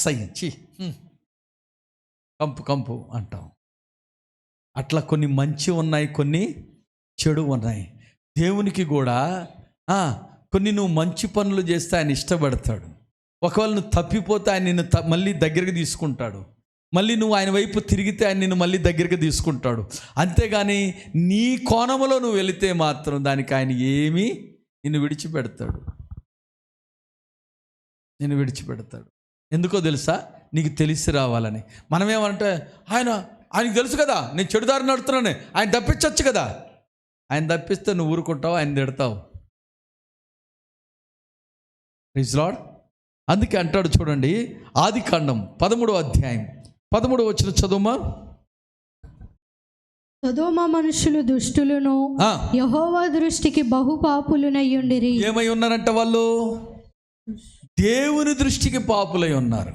అసహించి కంపు కంపు అంటాం. అట్లా కొన్ని మంచి ఉన్నాయి, కొన్ని చెడు ఉన్నాయి. దేవునికి కూడా కొన్ని నువ్వు మంచి పనులు చేస్తే ఆయన ఇష్టపడతాడు. ఒకవేళ నువ్వు తప్పిపోతే ఆయన నిన్ను మళ్ళీ దగ్గరికి తీసుకుంటాడు. మళ్ళీ నువ్వు ఆయన వైపు తిరిగితే ఆయన నిన్ను మళ్ళీ దగ్గరికి తీసుకుంటాడు. అంతేగాని నీ కోణములో నువ్వు వెళితే మాత్రం దానికి ఆయన ఏమీ నిన్ను విడిచిపెడతాడు. ఎందుకో తెలుసా? నీకు తెలిసి రావాలని. మనమేమంటే ఆయనకు తెలుసు కదా నేను చెడుదారి నడుతున్నాను, ఆయన తప్పించవచ్చు కదా. ఆయన తప్పిస్తే నువ్వు ఊరుకుంటావు, ఆయన తిడతావు. Praise lord. అందుకే అంటాడు చూడండి, ఆదికాండం 13వ అధ్యాయం 13వ వచనం చదువుమా. సొదొమ మనుషులు దుష్టులను, యెహోవా దృష్టికి బహుపాపులునయ్యుండిరి. ఏమై ఉన్నారంట వాళ్ళు? దేవుని దృష్టికి పాపులై ఉన్నారు.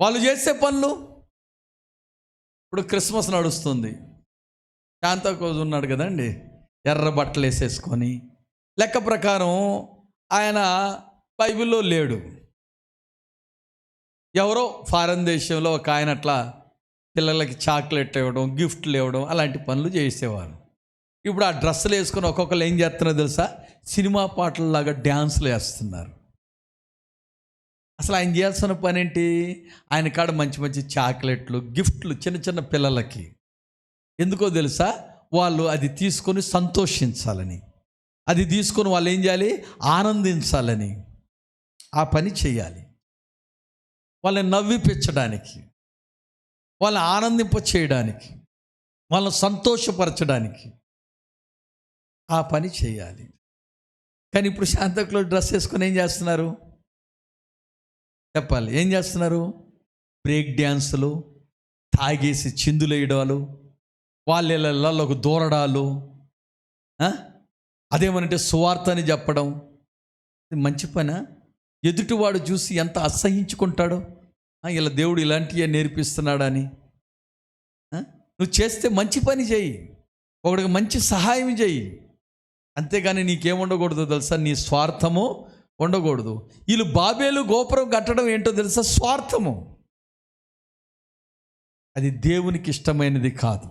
వాళ్ళు చేసే పనులు. ఇప్పుడు క్రిస్మస్ నడుస్తుంది, శాంతాక్లాజ్ ఉన్నాడు కదండి, ఎర్ర బట్టలు వేసేసుకొని. లెక్క ప్రకారం ఆయన బైబిల్లో లేడు. ఎవరో ఫారెన్ దేశంలో ఒక ఆయన అట్లా పిల్లలకి చాక్లెట్ ఇవ్వడం, గిఫ్ట్లు ఇవ్వడం, అలాంటి పనులు చేసేవారు. ఇప్పుడు ఆ డ్రెస్సులు వేసుకొని ఒక్కొక్కరు ఏం చేస్తున్నారో తెలుసా? సినిమా పాటలలాగా డ్యాన్సులు వేస్తున్నారు. అసలు ఆయన చేయాల్సిన పని ఏంటి? ఆయన కాడ మంచి మంచి చాక్లెట్లు, గిఫ్ట్లు చిన్న చిన్న పిల్లలకి. ఎందుకో తెలుసా? వాళ్ళు అది తీసుకొని సంతోషించాలని, అది తీసుకొని వాళ్ళు ఏం చేయాలి? ఆనందించాలని ఆ పని చేయాలి. వాళ్ళని నవ్విపించడానికి, వాళ్ళని ఆనందింప చేయడానికి, వాళ్ళని సంతోషపరచడానికి ఆ పని చేయాలి. కానీ ఇప్పుడు శాంతాక్లాజ్ డ్రెస్ వేసుకొని ఏం చేస్తున్నారు చెప్పాలి? ఏం చేస్తున్నారు? బ్రేక్ డ్యాన్సులు, తాగేసి చిందులేయడాలు, వాళ్ళకి దూరడాలు, అదేమనంటే సువార్త అని చెప్పడం. మంచి పనా? ఎదుటివాడు చూసి ఎంత అసహించుకుంటాడో, ఇలా దేవుడు ఇలాంటివే నేర్పిస్తున్నాడని. నువ్వు చేస్తే మంచి పని చేయి, ఒకడికి మంచి సహాయం చేయి. అంతేగాని నీకేముండకూడదు తెలుసా? నీ స్వార్థము ఉండకూడదు. వీళ్ళు బాబేలు గోపురం కట్టడం ఏంటో తెలుసా? స్వార్థము. అది దేవునికి ఇష్టమైనది కాదు.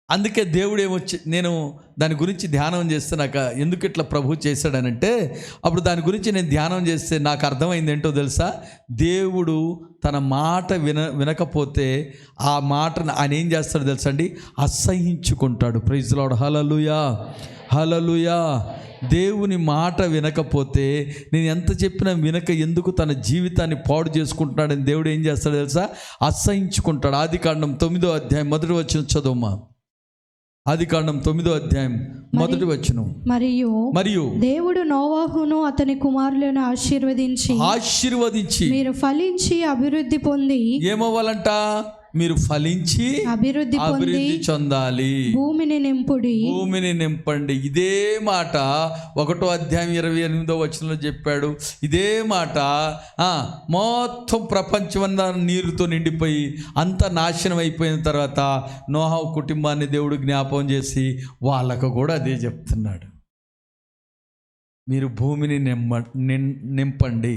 అందుకే దేవుడు ఏమొచ్చి, నేను దాని గురించి ధ్యానం చేస్తే నాకు ఎందుకు ఇట్లా ప్రభు చేశాడనంటే, అప్పుడు దాని గురించి నేను ధ్యానం చేస్తే నాకు అర్థమైంది ఏంటో తెలుసా? దేవుడు తన మాట వినకపోతే ఆ మాటను ఆయన ఏం చేస్తాడో తెలుసా అండి? అసహించుకుంటాడు. Praise lord. Hallelujah, hallelujah. దేవుని మాట వినకపోతే, నేను ఎంత చెప్పినా వినక ఎందుకు తన జీవితాన్ని పాడు చేసుకుంటున్నాడని దేవుడు ఏం చేస్తాడో తెలుసా? అసహించుకుంటాడు. ఆదికాండం 9వ అధ్యాయం 1వ వచనం చదువుమా. ఆదికాండం 9వ అధ్యాయం 1వ వచనం. మరియు దేవుడు నోవాహును అతని కుమారులను ఆశీర్వదించి మీరు ఫలించి అభివృద్ధి పొంది ఏమవ్వాలంట? మీరు ఫలించి అభివృద్ధి చెందాలి, భూమిని నింపండి. ఇదే మాట 1వ అధ్యాయం 28వ వచనంలో చెప్పాడు. ఇదే మాట మొత్తం ప్రపంచమంతా నీరుతో నిండిపోయి అంత నాశనం అయిపోయిన తర్వాత నోహా కుటుంబాన్ని దేవుడు జ్ఞాపకం చేసి వాళ్ళకు కూడా అదే చెప్తున్నాడు. మీరు భూమిని నింపండి,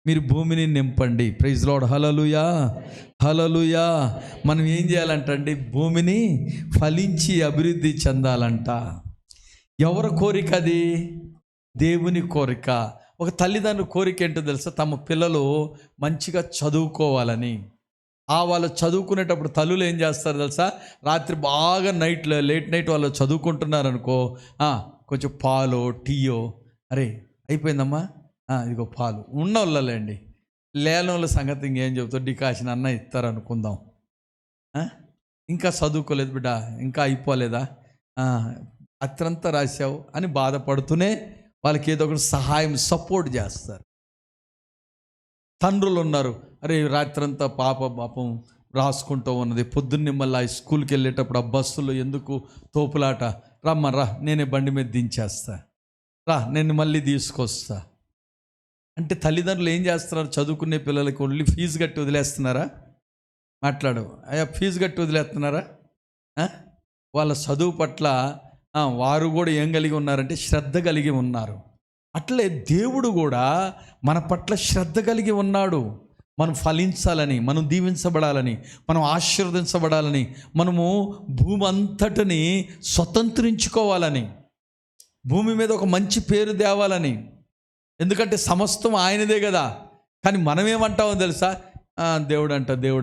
మీరు భూమిని నింపండి. Praise lord. Hallelujah, hallelujah. మనం ఏం చేయాలంటండి? భూమిని ఫలించి అభివృద్ధి చెందాలంట. ఎవరి కోరిక అది? దేవుని కోరిక. ఒక తల్లిదండ్రుల కోరిక ఏంటో తెలుసా? తమ పిల్లలు మంచిగా చదువుకోవాలని. వాళ్ళు చదువుకునేటప్పుడు తల్లులు ఏం చేస్తారు తెలుసా? రాత్రి బాగా లేట్ నైట్ వాళ్ళు చదువుకుంటున్నారనుకో, కొంచెం పాలో టీయో, అరే అయిపోయిందమ్మా ఇదిగో పాలు ఉన్నోళ్ళండి, లేని వాళ్ళ సంగతి ఇంకేం చెబుతావు? డికాషన్ అన్న ఇస్తారనుకుందాం. ఇంకా చదువుకోలేదు బిడ్డ, ఇంకా అయిపోలేదా, అత్రంతా రాశావు అని బాధపడుతూనే వాళ్ళకి ఏదో ఒకటి సహాయం, సపోర్ట్ చేస్తారు. తండ్రులు ఉన్నారు, అరే రాత్రంతా పాపం రాసుకుంటూ ఉన్నది, పొద్దున్నే మళ్ళీ స్కూల్కి వెళ్ళేటప్పుడు ఆ బస్సులో ఎందుకు తోపులాట, రమ్మరా నేనే బండి మీద దించేస్తా, నేను మళ్ళీ తీసుకొస్తా అంటే తల్లిదండ్రులు ఏం చేస్తున్నారు? చదువుకునే పిల్లలకి ఓన్లీ ఫీజు కట్టి వదిలేస్తున్నారా? మాట్లాడు అయ్యా, ఫీజు కట్టి వదిలేస్తున్నారా? వాళ్ళ చదువు పట్ల వారు కూడా ఏం కలిగి ఉన్నారంటే శ్రద్ధ కలిగి ఉన్నారు. అట్లే దేవుడు కూడా మన పట్ల శ్రద్ధ కలిగి ఉన్నాడు. మనం ఫలించాలని, మనం దీవించబడాలని, మనం ఆశీర్వదించబడాలని, మనము భూమి అంతటిని స్వతంత్రించుకోవాలని, భూమి మీద ఒక మంచి పేరు తేవాలని. ఎందుకంటే సమస్తం ఆయనదే కదా. కానీ మనమేమంటామో తెలుసా? దేవుడు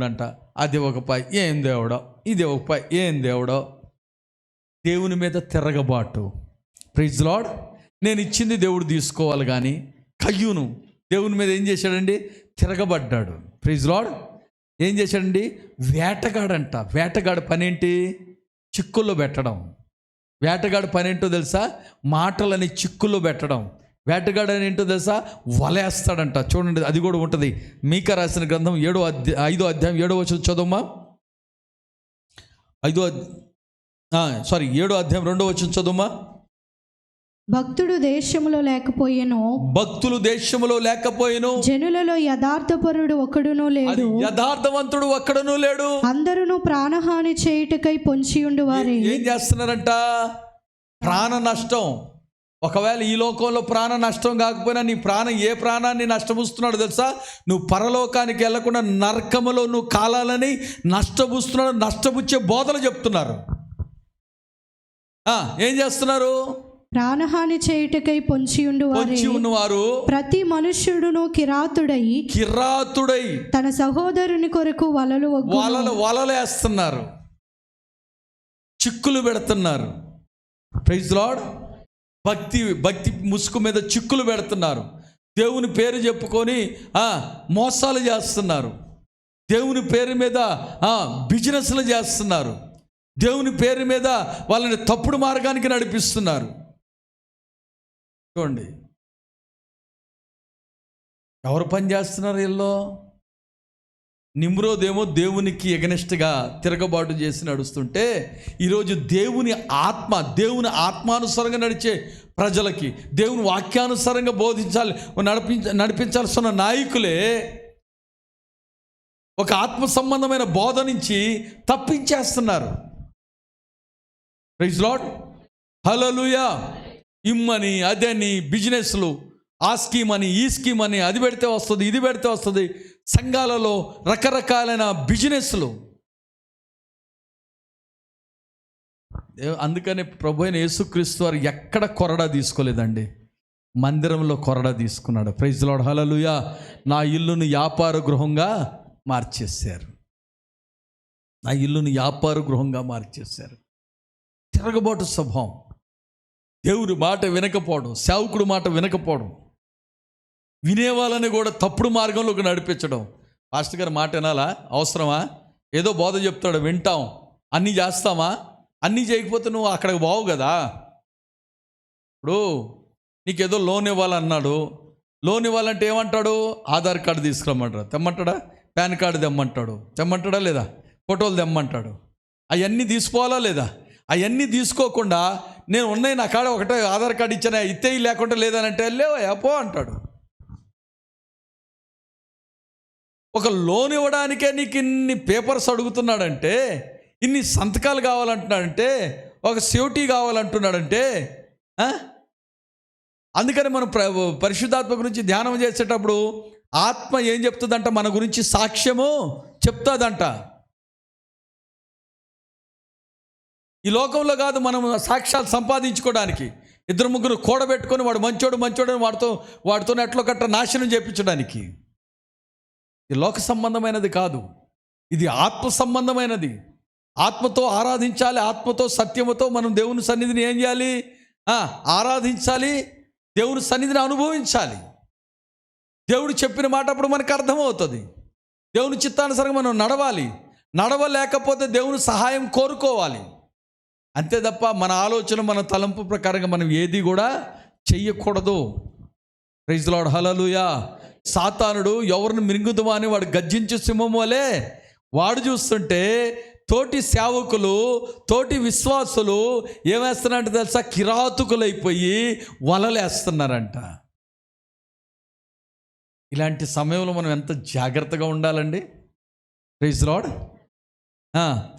అంట అది ఒక పై ఏం దేవుడో, ఇది ఒక పై ఏం దేవుడో. దేవుని మీద తిరగబాటు. Praise lord. నేను ఇచ్చింది దేవుడు తీసుకోవాలి. కానీ కయ్యూను దేవుని మీద ఏం చేశాడండి? తిరగబడ్డాడు. Praise Lord. ఏం చేశాడండి? వేటగాడు పని ఏంటి? చిక్కుల్లో పెట్టడం. వేటగాడు పని ఏంటో తెలుసా? మాటలని చిక్కుల్లో పెట్టడం. వేటగాడు అని ఏంటో తెలుసా? వలేస్తాడంట. చూడండి, అది కూడా ఉంటుంది. మీకా రాసిన గ్రంథం 5వ అధ్యాయం 7వ వచనం చదువుమా. 7వ అధ్యాయం 2వ వచనం చదువుమా. భక్తులు దేశములో లేకపోయెను, జనులలో యథార్థపరుడు ఒకడునూ లేడు, యథార్థవంతుడు ఒక్కడునూ లేడు. అందరూ ప్రాణహాని చేయుటకై పొంచియుండు వారే. ఏం చేస్తున్నారంట? ప్రాణ నష్టం. ఒకవేళ ఈ లోకంలో ప్రాణ నష్టం కాకపోయినా నీ ఏ ప్రాణాన్ని నష్టపుస్తున్నాడు తెలుసా? నువ్వు పరలోకానికి వెళ్లకుండా నరకములో నువ్వు కాలాలని నష్టపుస్తున్నాడు. నష్టపుచ్చే బోధలు చెప్తున్నారు. ఏం చేస్తున్నారు? ప్రాణహాని చేయుటకై పొంచి ఉన్నవారు ప్రతి మనుష్యుడును కిరాతుడై తన సహోదరుని కొరకు వలలేస్తున్నారు, చిక్కులు పెడుతున్నారు. Praise lord. భక్తి ముసుగు మీద చిక్కులు పెడుతున్నారు. దేవుని పేరు చెప్పుకొని మోసాలు చేస్తున్నారు. దేవుని పేరు మీద బిజినెస్లు చేస్తున్నారు. దేవుని పేరు మీద వాళ్ళని తప్పుడు మార్గానికి నడిపిస్తున్నారు. చూడండి, ఎవరు పని చేస్తున్నారు వీళ్ళు? నిమ్రోదేమో దేవునికి ఎగనెస్ట్గా తిరగబాటు చేసి నడుస్తుంటే, ఈరోజు దేవుని ఆత్మానుసారంగా నడిచే ప్రజలకి, దేవుని వాక్యానుసారంగా నడిపించాల్సిన నాయకులే ఒక ఆత్మ సంబంధమైన బోధ నుంచి తప్పించేస్తున్నారు. Praise lord. హల్లెలూయా. ఇమ్మని అదని బిజినెస్లు, ఆ స్కీమ్ అని ఈ స్కీమ్ అని, అది పెడితే వస్తుంది ఇది పెడితే వస్తుంది. సంఘాలలో రకరకాలైన బిజినెస్లు. అందుకని ప్రభు అయిన యేసుక్రీస్తు వారు ఎక్కడ కొరడా తీసుకోలేదండి, మందిరంలో కొరడా తీసుకున్నాడు. Praise lord. హల్లెలూయా. నా ఇల్లును వ్యాపార గృహంగా మార్చేశారు. తిరగబాటు స్వభావం. దేవుడి మాట వినకపోవడం, సేవకుడు మాట వినకపోవడం, వినేవాళ్ళని కూడా తప్పుడు మార్గంలోకి నడిపించడం. పాస్టర్ గారి మాట వినాలా? అవసరమా? ఏదో బోధ చెప్తాడు, వింటాం. అన్నీ చేస్తామా? అన్నీ చేయకపోతే నువ్వు అక్కడికి బావు కదా. ఇప్పుడు నీకేదో లోన్ ఇవ్వాలన్నాడు. లోన్ ఇవ్వాలంటే ఏమంటాడు? ఆధార్ కార్డు తీసుకురమ్మంటాడు. తెమ్మంటాడా? పాన్ కార్డు తెమ్మంటాడా లేదా? ఫోటోలు తెమ్మంటాడు. అవన్నీ తీసుకోవాలా లేదా? అవన్నీ తీసుకోకుండా నేను ఉన్నాయి నా కాడ ఒకటే ఆధార్ కార్డు ఇచ్చాను, ఇత్తేయి లేకుండా లేదనంటే లేవా పో అంటాడు. ఒక లోన్ ఇవ్వడానికే నీకు ఇన్ని పేపర్స్ అడుగుతున్నాడంటే, ఇన్ని సంతకాలు కావాలంటున్నాడంటే, ఒక సేఫ్టీ కావాలంటున్నాడంటే, అందుకని మనం పరిశుద్ధాత్మ గురించి ధ్యానం చేసేటప్పుడు ఆత్మ ఏం చెప్తుందంట? మన గురించి సాక్ష్యము చెప్తుందంట. ఈ లోకంలో కాదు మనం సాక్ష్యాలు సంపాదించుకోవడానికి, 2-3 కూడబెట్టుకొని వాడు మంచోడు అని వాడితో ఎట్లో కట్ట నాశనం చేయించడానికి. ఇది లోక సంబంధమైనది కాదు, ఇది ఆత్మ సంబంధమైనది. ఆత్మతో ఆరాధించాలి. ఆత్మతో సత్యముతో మనం దేవుని సన్నిధిని ఏం చేయాలి? ఆరాధించాలి. దేవుని సన్నిధిని అనుభవించాలి. దేవుడు చెప్పిన మాట అప్పుడు మనకు అర్థమవుతుంది. దేవుని చిత్తానుసారంగా మనం నడవలేకపోతే దేవుని సహాయం కోరుకోవాలి. అంతే తప్ప మన ఆలోచన, మన తలంపు ప్రకారంగా మనం ఏది కూడా చెయ్యకూడదు. Praise lord. హల్లెలూయా. సాతానుడు ఎవరిని మింగుదుమా అని వాడు గర్జించే సింహం వలె వాడు చూస్తుంటే, తోటి సేవకులు, తోటి విశ్వాసులు ఏమేస్తున్నారంటే తెలుసా? కిరాతుకులైపోయి వలలేస్తున్నారంట. ఇలాంటి సమయంలో మనం ఎంత జాగ్రత్తగా ఉండాలండి. Praise lord.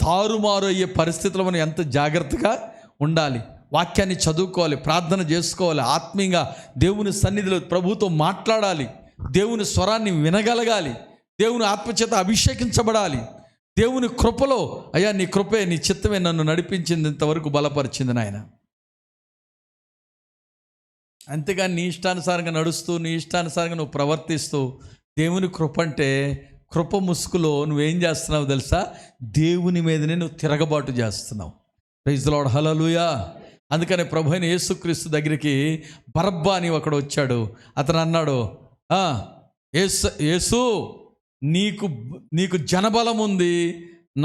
తారుమారు అయ్యే పరిస్థితుల్లో మనం ఎంత జాగ్రత్తగా ఉండాలి. వాక్యాన్ని చదువుకోవాలి, ప్రార్థన చేసుకోవాలి, ఆత్మీయంగా దేవుని సన్నిధిలో ప్రభుతో మాట్లాడాలి, దేవుని స్వరాన్ని వినగలగాలి, దేవుని ఆత్మచేత అభిషేకించబడాలి. దేవుని కృపలో అయ్యా నీ కృపే, నీ చిత్తమే నన్ను నడిపించింది, ఇంతవరకు బలపరిచింది నాయన. అంతేగాని నీ ఇష్టానుసారంగా నడుస్తూ, నీ ఇష్టానుసారంగా నువ్వు ప్రవర్తిస్తూ, దేవుని కృప అంటే కృప ముసుగులో నువ్వేం చేస్తున్నావు తెలుసా? దేవుని మీదనే నువ్వు తిరగబాటు చేస్తున్నావు. ప్రైజ్ ది లార్డ్, హల్లెలూయా. అందుకనే ప్రభు అయిన యేసుక్రీస్తు దగ్గరికి బరబ్బా అని ఒకడు వచ్చాడు. అతను అన్నాడు, యేసు నీకు జనబలం ఉంది,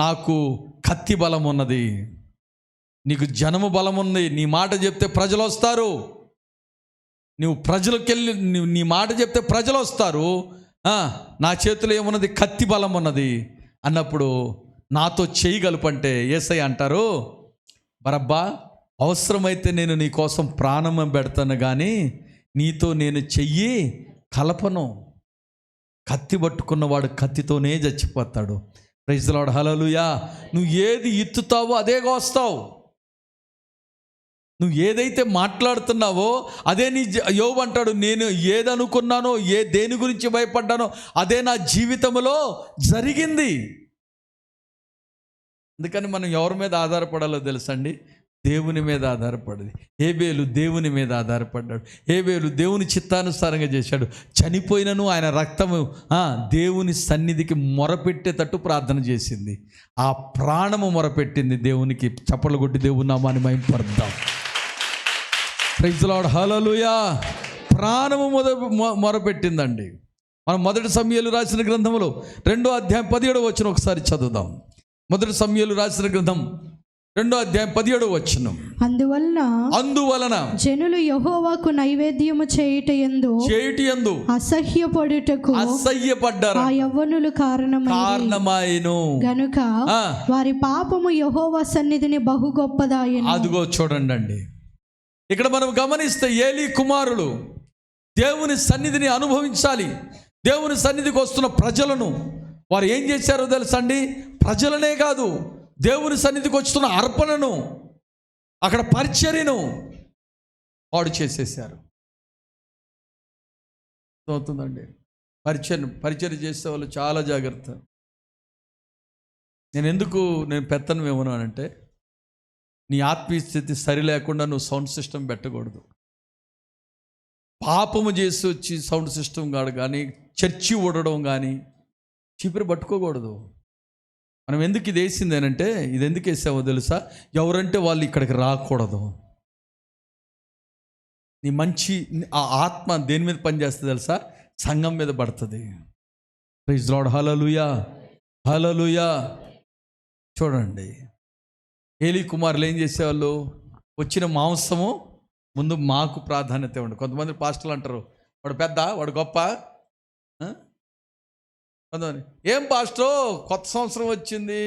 నాకు కత్తి బలం ఉన్నది. నీకు జనము బలం ఉంది, నీ మాట చెప్తే ప్రజలు వస్తారు, నువ్వు ప్రజలకెళ్ళి నీ మాట చెప్తే ప్రజలు వస్తారు, నా చేతిలో ఏమున్నది? కత్తి బలం ఉన్నది అన్నప్పుడు నాతో చేయగలుపంటే యేసయ్య అంటారు, బరబ్బా అవసరమైతే నేను నీ కోసం ప్రాణం పెడతాను, కానీ నీతో నేను చెయ్యి కలపను. కత్తి పట్టుకున్నవాడు కత్తితోనే చచ్చిపోతాడు. ప్రైజ్ ది లార్డ్, హల్లెలూయా. నువ్వు ఏది ఇత్తుతావో అదే కోస్తావు. నువ్వు ఏదైతే మాట్లాడుతున్నావో అదే నీ యోబు అంటాడు, నేను ఏదనుకున్నానో, దేని గురించి భయపడ్డానో అదే నా జీవితంలో జరిగింది. అందుకని మనం ఎవరి మీద ఆధారపడాలో తెలుసండి? దేవుని మీద ఆధారపడేది. హేబేలు దేవుని మీద ఆధారపడ్డాడు. హేబేలు దేవుని చిత్తానుసారంగా చేశాడు. చనిపోయినను ఆయన రక్తము దేవుని సన్నిధికి మొరపెట్టేటట్టు ప్రార్థన చేసింది. ఆ ప్రాణము మొరపెట్టింది దేవునికి. చప్పట్లు కొట్టి దేవుని నామాన్ని మహిమపరుద్దాం. ప్రైజ్ ది లార్డ్, హల్లెలూయా. ప్రాణము మొరపెట్టిందండి. మనం మొదటి సమూయేలు రాసిన గ్రంథంలో 2వ అధ్యాయం 17వ వచనం ఒకసారి చదువుదాం. మొదటి సమూయేలు రాసిన గ్రంథం 2వ అధ్యాయం 17వ వచనం. అందువలన జనులు యెహోవాకు నైవేద్యము చేయుటయందు అసహ్యపడ్డారు. ఆ యవ్వనులు కారణమాయెను గనుక వారి పాపము యెహోవా సన్నిధిని బహు గొప్పదాయెను. అదిగో చూడండి అండి, ఇక్కడ మనం గమనిస్తే ఏలీ కుమారులు దేవుని సన్నిధిని అనుభవించాలి. దేవుని సన్నిధికి వస్తున్న ప్రజలను వారు ఏం చేశారో తెలుసా అండి? ప్రజలనే కాదు, దేవుని సన్నిధికి వస్తున్న అర్పణను, అక్కడ పరిచర్యను వాడు చేసేసారు. అవుతుందండి. పరిచర్య చేసే వాళ్ళు చాలా జాగ్రత్త. నేను పెత్తనం ఏమను అంటే, నీ ఆత్మీయ స్థితి సరి లేకుండా నువ్వు సౌండ్ సిస్టమ్ పెట్టకూడదు. పాపము చేసి వచ్చి సౌండ్ సిస్టమ్ కాదు కానీ, చర్చి ఊడడం కానీ చీపురు పట్టుకోకూడదు. మనం ఎందుకు ఇది వేసింది అంటే, ఇది ఎందుకు వేసామో తెలుసా? ఎవరంటే వాళ్ళు ఇక్కడికి రాకూడదు. నీ మంచి ఆ ఆత్మ దేని మీద పనిచేస్తుంది తెలుసా? సంఘం మీద పడుతుంది. ప్రైజ్ ది లార్డ్, హల్లెలూయా, హల్లెలూయా. చూడండి, ఏలీ కుమారులు ఏం చేసేవాళ్ళు? వచ్చిన మాంసము ముందు మాకు ప్రాధాన్యత ఇవ్వండి. కొంతమంది పాస్టర్లు అంటారు, వాడు పెద్ద, వాడు గొప్ప. కొంతమంది, ఏం పాస్టర్ కొత్త సంవత్సరం వచ్చింది,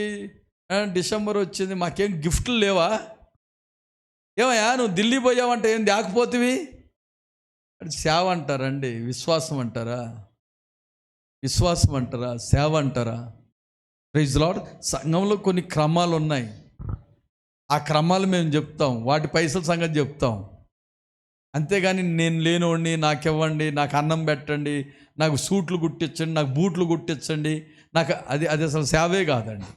డిసెంబర్ వచ్చింది, మాకేం గిఫ్ట్లు లేవా? ఏమయ్యా నువ్వు ఢిల్లీ పోయావంటే ఏం దాకపోతివి? అది సేవ అంటారండి. విశ్వాసం అంటారా? విశ్వాసం అంటారా? సేవ అంటారా? Praise the lord. సంఘంలో కొన్ని క్రమాలు ఉన్నాయి. ఆ క్రమాలు మేము చెప్తాం, వాటి పైసల సంగతి చెప్తాం. అంతేగాని నేను లేనోడిని, నాకు ఇవ్వండి, నాకు అన్నం పెట్టండి, నాకు సూట్లు కుట్టించండి, నాకు బూట్లు కుట్టించండి, నాకు అది అసలు సేవే కాదండి.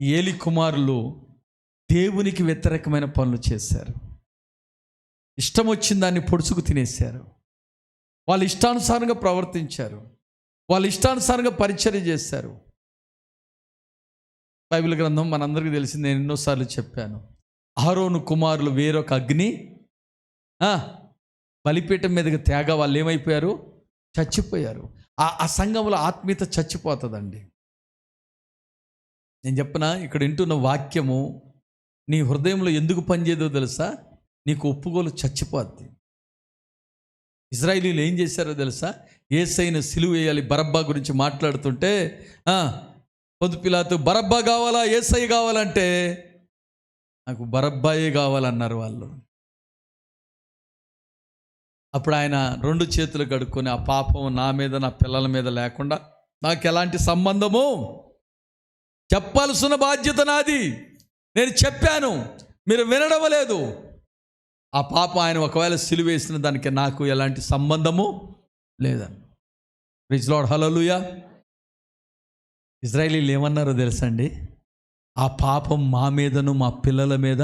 ఏలీ కుమారులు దేవునికి వ్యతిరేకమైన పనులు చేశారు. ఇష్టం వచ్చిన దాన్ని పొడుచుకు తినేశారు. వాళ్ళు ఇష్టానుసారంగా ప్రవర్తించారు. వాళ్ళు ఇష్టానుసారంగా పరిచర్య చేశారు. బైబిల్ గ్రంథం మనందరికీ తెలిసింది, నేను ఎన్నోసార్లు చెప్పాను. అహరోను కుమారులు వేరొక అగ్ని బలిపీఠం మీదకి తేగ వాళ్ళు ఏమైపోయారు? చచ్చిపోయారు. ఆ సంఘంలో ఆత్మీయత చచ్చిపోతుందండి. నేను చెప్పనా, ఇక్కడ వింటున్న వాక్యము నీ హృదయంలో ఎందుకు పనిచేయదో తెలుసా? నీకు ఒప్పుకోలు చచ్చిపోద్ది. ఇజ్రాయేలీలు ఏం చేశారో తెలుసా? యేసయ్యను సిలువ వేయాలి బరబ్బా గురించి మాట్లాడుతుంటే పొద్దు పిలాతు బరబ్బా కావాలా యేసయ్య కావాలంటే, నాకు బరబ్బాయే కావాలన్నారు వాళ్ళు. అప్పుడు ఆయన 2 చేతులు కడుక్కొని, ఆ పాపం నా మీద నా పిల్లల మీద లేకుండా నాకు ఎలాంటి సంబంధము, చెప్పాల్సిన బాధ్యత నాది, నేను చెప్పాను, మీరు వినడం లేదు. ఆ పాప ఆయన ఒకవేళ సిలువేసిన దానికి నాకు ఎలాంటి సంబంధము లేదని. ప్రైజ్ లార్డ్, హల్లెలూయా. ఇజ్రాయేలీలు ఏమన్నారో తెలుసా అండి? ఆ పాపం మా మీదను మా పిల్లల మీద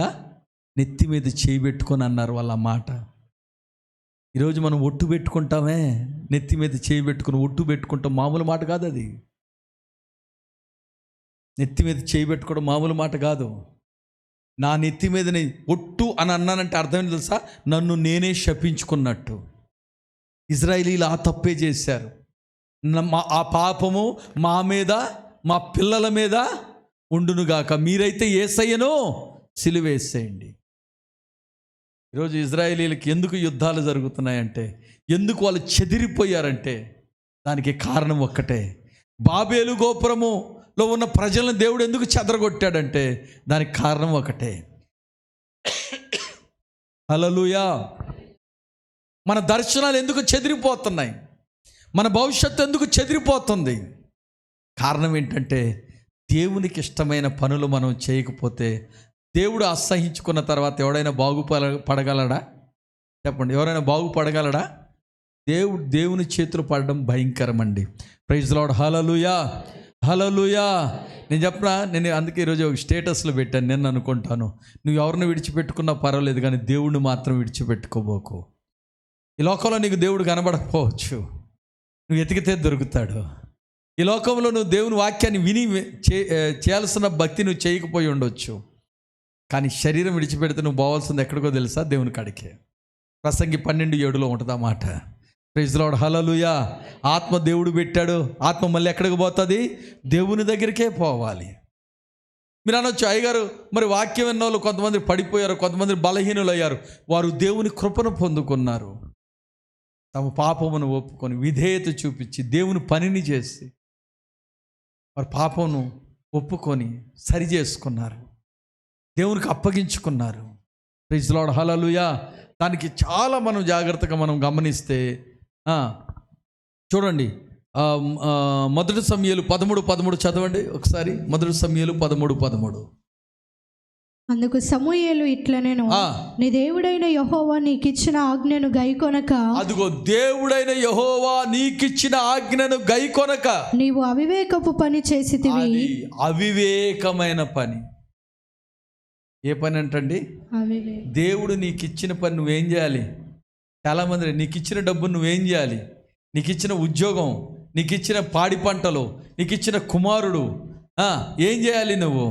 నెత్తి మీద చేయి పెట్టుకొని అన్నారు వాళ్ళ మాట. ఈరోజు మనం ఒట్టు పెట్టుకుంటామే, నెత్తి మీద చేయి పెట్టుకుని ఒట్టు పెట్టుకుంటాం. మామూలు మాట కాదు అది. నెత్తి మీద చేయి పెట్టుకోవడం మామూలు మాట కాదు. నా నెత్తి మీదని ఒట్టు అని అన్నానంటే అర్థం ఏంటి తెలుసా? నన్ను నేనే శపించుకున్నట్టు. ఇజ్రాయేలీలు ఆ తప్పే చేశారు. ఆ పాపము మా మీద మా పిల్లల మీద ఉండునుగాక, మీరైతే యేసయ్యను సిలువేసేయండి. ఈరోజు ఇజ్రాయేలీలకి ఎందుకు యుద్ధాలు జరుగుతున్నాయంటే, ఎందుకు వాళ్ళు చెదిరిపోయారంటే దానికి కారణం ఒక్కటే. బాబేలు గోపురములో ఉన్న ప్రజలను దేవుడు ఎందుకు చెదరగొట్టాడంటే దానికి కారణం ఒకటే. హల్లెలూయా. మన దర్శనాలు ఎందుకు చెదిరిపోతున్నాయి, మన భవిష్యత్తు ఎందుకు చెదిరిపోతుంది? కారణం ఏంటంటే దేవునికి ఇష్టమైన పనులు మనం చేయకపోతే దేవుడు అసహించుకున్న తర్వాత ఎవడైనా బాగుపడగలడా? చెప్పండి, ఎవరైనా బాగుపడగలడా? దేవుని చేతులు పడడం భయంకరం అండి. Praise lord, hallelujah, hallelujah. నేను చెప్పనా, నేను అందుకే ఈరోజు ఒక స్టేటస్లో పెట్టాను. నేను అనుకుంటాను, నువ్వు ఎవరిని విడిచిపెట్టుకున్నా పర్వాలేదు, కానీ దేవుడిని మాత్రం విడిచిపెట్టుకోబోకు. ఈ లోకంలో నీకు దేవుడు కనబడకపోవచ్చు, నువ్వు ఎతికితే దొరుకుతాడు. ఈ లోకంలో నువ్వు దేవుని వాక్యాన్ని విని చేయాల్సిన భక్తి నువ్వు చేయకపోయి ఉండొచ్చు, కానీ శరీరం విడిచిపెడితే నువ్వు పోవాల్సింది ఎక్కడికో తెలుసా? దేవుని కాడికే. ప్రసంగి 12:7 ఉంటుంది ఆ మాట. ప్రైజ్ లార్డ్, హల్లెలూయా. ఆత్మ దేవుడు పెట్టాడు, ఆత్మ మళ్ళీ ఎక్కడికి పోతుంది? దేవుని దగ్గరికే పోవాలి. మీరు అనొచ్చు, అయ్యగారు మరి వాక్యం విన్న వాళ్ళు కొంతమంది పడిపోయారు, కొంతమంది బలహీనులు అయ్యారు. వారు దేవుని కృపను పొందుకున్నారు. తమ పాపమును ఒప్పుకొని విధేయత చూపించి దేవుని పనిని చేసి వారు పాపమును ఒప్పుకొని సరి చేసుకున్నారు, దేవునికి అప్పగించుకున్నారు. ప్రైజ్ లార్డ్, హల్లెలూయా. దానికి చాలా మనం జాగ్రత్తగా మనం గమనిస్తే చూడండి, 1 సమూయేలు 13:13 చదవండి ఒకసారి. 1 సమూయేలు 13:13. అందుకు సమూయేలు ఇట్లనెను, నీ దేవుడైన యెహోవా నీకిచ్చిన ఆజ్ఞను గైకొనక, అదిగో దేవుడైన యెహోవా నీకిచ్చిన ఆజ్ఞను గైకొనక నీవు అవివేకపు పని చేసితివి. అవివేకమైన పని. ఏ పని అంటండి? దేవుడు నీకు ఇచ్చిన పని నువ్వేం చేయాలి? చాలామంది నీకు ఇచ్చిన డబ్బు నువ్వేం చేయాలి? నీకు ఇచ్చిన ఉద్యోగం, నీకు ఇచ్చిన పాడి పంటలు, నీకు ఇచ్చిన కుమారుడు, ఏం చేయాలి? నువ్వు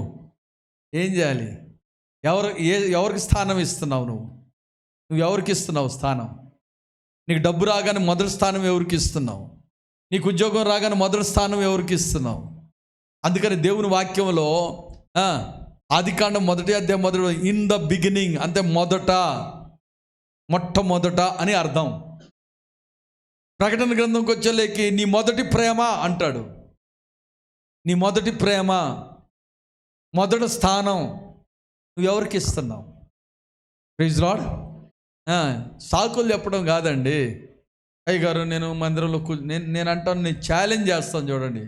ఏం చేయాలి? ఎవరికి స్థానం ఇస్తున్నావు? నువ్వు ఎవరికి ఇస్తున్నావు స్థానం? నీకు డబ్బు రాగానే మొదటి స్థానం ఎవరికి ఇస్తున్నావు? నీకు ఉద్యోగం రాగానే మొదటి స్థానం ఎవరికి ఇస్తున్నావు? అందుకని దేవుని వాక్యంలో ఆదికాండం 1వ అధ్యాయం మొదటి, ఇన్ ద బిగినింగ్ అంటే మొట్టమొదట అని అర్థం. ప్రకటన గ్రంథంకి వచ్చేలేకి నీ మొదటి ప్రేమ అంటాడు. నీ మొదటి ప్రేమ, మొదటి స్థానం నువ్వు ఎవరికి ఇస్తున్నావు? Praise lord. సాకులు చెప్పడం కాదండి. అయ్యగారు నేను మందిరంలో నేను అంటాను, నేను ఛాలెంజ్ చేస్తాను. చూడండి,